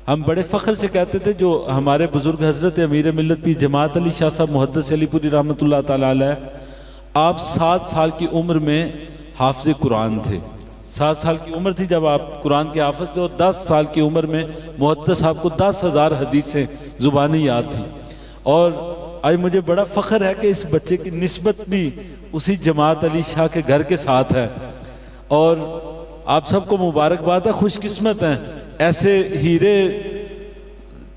ہم بڑے فخر سے کہتے تھے جو ہمارے بزرگ حضرت امیر ملت پیر جماعت علی شاہ صاحب محدث علی پوری رحمۃ اللہ تعالی علیہ، آپ 7 سال کی عمر میں حافظ قرآن تھے، 7 سال کی عمر تھی جب آپ قرآن کے حافظ تھے، اور 10 سال کی عمر میں محدث صاحب کو 10,000 حدیثیں زبانی یاد تھی۔ اور آج مجھے بڑا فخر ہے کہ اس بچے کی نسبت بھی اسی جماعت علی شاہ کے گھر کے ساتھ ہے، اور آپ سب کو مبارکباد ہے، خوش قسمت ہیں۔ ایسے ہیرے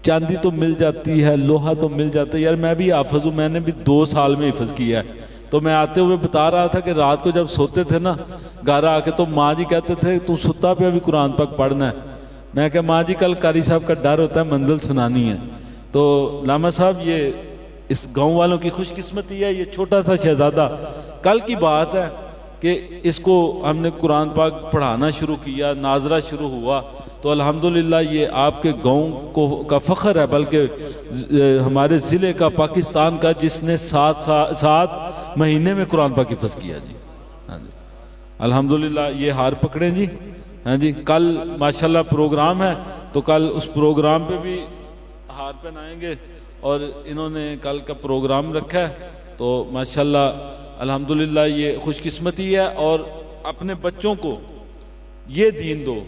چاندی تو مل جاتی ہے، لوہا تو مل جاتا ہے، یار میں بھی حافظ ہوں، میں نے بھی 2 سال میں حفظ کیا ہے۔ تو میں آتے ہوئے بتا رہا تھا کہ رات کو جب سوتے تھے نا گھر آ کے، تو ماں جی کہتے تھے تو ستا پہ ابھی قرآن پاک پڑھنا ہے، میں کہا ماں جی کل قاری صاحب کا ڈر ہوتا ہے منزل سنانی ہے۔ تو علامہ صاحب یہ اس گاؤں والوں کی خوش قسمتی ہے، یہ چھوٹا سا شہزادہ، کل کی بات ہے کہ اس کو ہم نے قرآن پاک پڑھانا شروع کیا، ناظرہ شروع ہوا، تو الحمدللہ یہ آپ کے گاؤں کا فخر ہے، بلکہ ہمارے ضلع کا، پاکستان کا، جس نے 7 مہینے میں قرآن پاک حفظ کیا جی۔ ہاں جی الحمدللہ، یہ ہار پکڑیں جی۔ ہاں جی کل ماشاءاللہ پروگرام ہے، تو کل اس پروگرام پہ بھی ہار پہنائیں گے، اور انہوں نے کل کا پروگرام رکھا ہے، تو ماشاءاللہ الحمدللہ یہ خوش قسمتی ہے۔ اور اپنے بچوں کو یہ دین دو،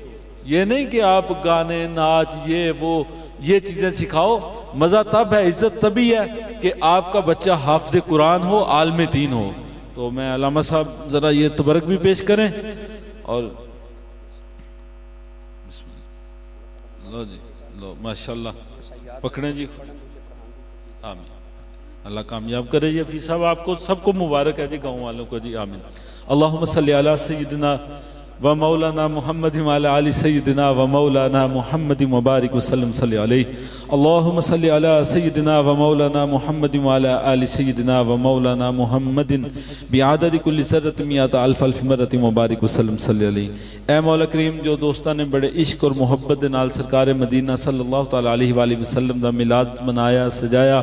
یہ نہیں کہ آپ گانے ناچ یہ چیزیں سکھاؤ، مزہ تب ہے، عزت تبھی ہے کہ آپ کا بچہ حافظ قرآن ہو، عالم دین ہو۔ تو میں علامہ صاحب ذرا یہ تبرک بھی پیش کریں، اور لو جی لو ماشاءاللہ پکڑیں جی، آمین، اللہ کامیاب کرے جی۔ حفیظ صاحب آپ کو سب کو مبارک ہے جی، گاؤں والوں کو جی، آمین۔ اللہم صلی علی سیدنا و مولانا محمد وعلی آل سیدنا و مولانا محمد مبارک وسلم صلی علیہ۔ اللہم صلی علی سیدنا و مولانا محمد وعلی آل سیدنا و مولانا محمد بعدد کل ذرۃ مئات الف الف مرۃ مبارک وسلم صلی علیہ۔ اے مولا کریم، جو دوستاں نے بڑے عشق اور محبت دے نال سرکار مدینہ صلی اللہ تعالی علیہ وآلہ وسلم دا میلاد منایا سجایا،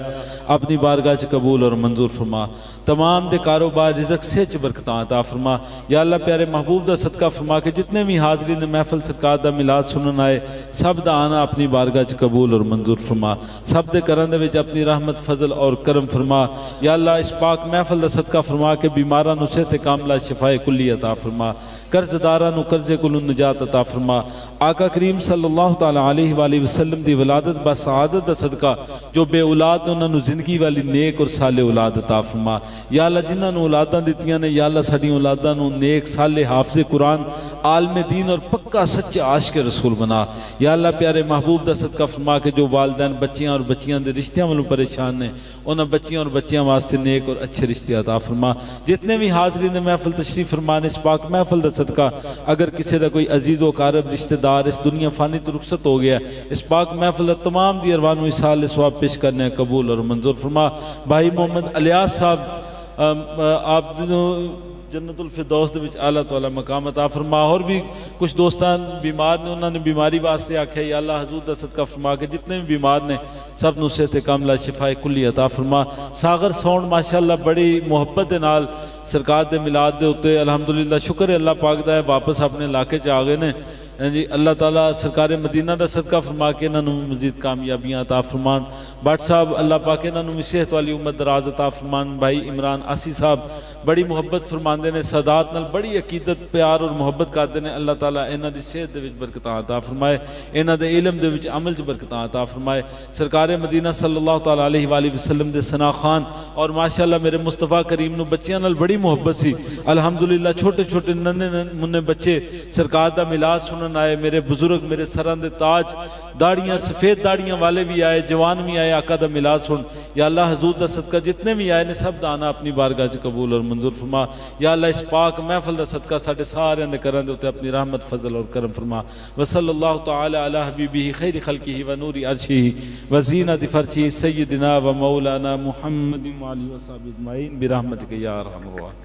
اپنی بارگاہ چ قبول اور منظور فرما۔ تمام دے کاروبار رزق سے برکتاں عطا فرما یا اللہ، پیارے محبوب دا صدقہ فرما کہ جتنے بھی حاضرین محفل سرکار دا میلاد سنن آئے، سب دا آنا اپنی بارگاہ چ قبول اور منظور فرما، سب دے کرن دے وچ اپنی رحمت فضل اور کرم فرما یا اللہ۔ اس پاک محفل دا صدقہ فرما کہ بیماراں نو صحت کاملہ شفائے کلی عطا فرما، قرض داراں نو قرض کلو نجات عطا فرما۔ آقا کریم صلی اللہ تعالی علیہ وآلہ وسلم دی ولادت با سعادت دا صدقہ، جو بے اولاد نے انہاں نو زندگی والی نیک اور صالح اولاد عطا فرما یا اللہ۔ جنہاں نو اولاداں دتیاں نے یا اللہ، ساڈی اولاداں نو نیک صالح حافظ قرآن، عالم دین اور پکا سچے عاشق رسول بنا یا اللہ۔ پیارے محبوب دا صدقہ فرما کہ جو والدین بچیاں اور بچیاں دے رشتیاں والوں پریشان نے، انہاں بچیاں اور بچیاں واسطے نیک اور اچھے رشتے عطا فرما۔ جتنے بھی حاضرین محفل تشریف فرمان اس پاک محفل دا صدقہ، اگر کسی دا کوئی عزیز و اقارب رشتہ دار اس دنیا فانی تو رخصت ہو گیا، اس پاک محفل دا تمام دی ارواح نو اصال ثواب پیش کرنے قبول اور منظور فرما۔ بھائی محمد الیاس صاحب، آپ جنت الفردوس دے وچ اعلیٰ تعالی مقام عطا فرما۔ اور بھی کچھ دوستان بیمار نے، انہوں نے بیماری واسطے آکھے یا اللہ، حضور دا صدقہ فرما کہ جتنے بھی بیمار نے سب نو صحت کاملہ شفائے کلی عطا فرما۔ ساغر ساؤنڈ ماشاءاللہ بڑی محبت دے نال سرکار دے میلاد دے اوتے الحمدللہ شکر ہے اللہ پاک دا ہے، واپس اپنے علاقے چ آ گئے نے جی۔ اللہ تعالیٰ سرکار مدینہ دا صدقہ فرما کے انہوں نے مزید کامیابیاں عطا فرمان۔ بٹ صاحب اللہ پاک انہوں نے صحت والی امت دراز عطا فرمان۔ بھائی عمران آسی صاحب بڑی محبت فرماندے نے، سادات نال بڑی عقیدت پیار اور محبت کرتے ہیں۔ اللہ تعالیٰ انہاں دی صحت دے وچ برکتاں عطا فرمائے، انہاں دے علم دے وچ عمل چ برکتاں عطا فرمائے۔ سرکار مدینہ صلی اللہ تعالی علیہ وآلہ وسلم دے ثنا خان اور ماشاءاللہ میرے مصطفیٰ کریم نو بچیاں نال بڑی محبت سی الحمدللہ۔ چھوٹے چھوٹے ننے منے بچے سرکار دا میلاد سنن آئے، میرے بزرگ، میرے سراں دے تاج، داڑیاں سفید داڑیاں والے بھی آئے، جوان بھی آئے، آقا دا میلاد سن یا اللہ۔ حضور دا صدقہ جتنے بھی آئے نے سب دانا اپنی بارگاہ چ قبول اور منظور فرما یا اللہ۔ اس پاک محفل دا صدقہ ساڈے سارے دے کرن دے اوتے اپنی رحمت فضل اور کرم فرما۔ وصلی اللہ تعالی علی حبیبہ خیر خلقہ و نور عرشہ و زینت فرشہ سیدنا و مولانا محمد وعلی وصحبہ اجمعین برحمتک یا ارحم الراحمین۔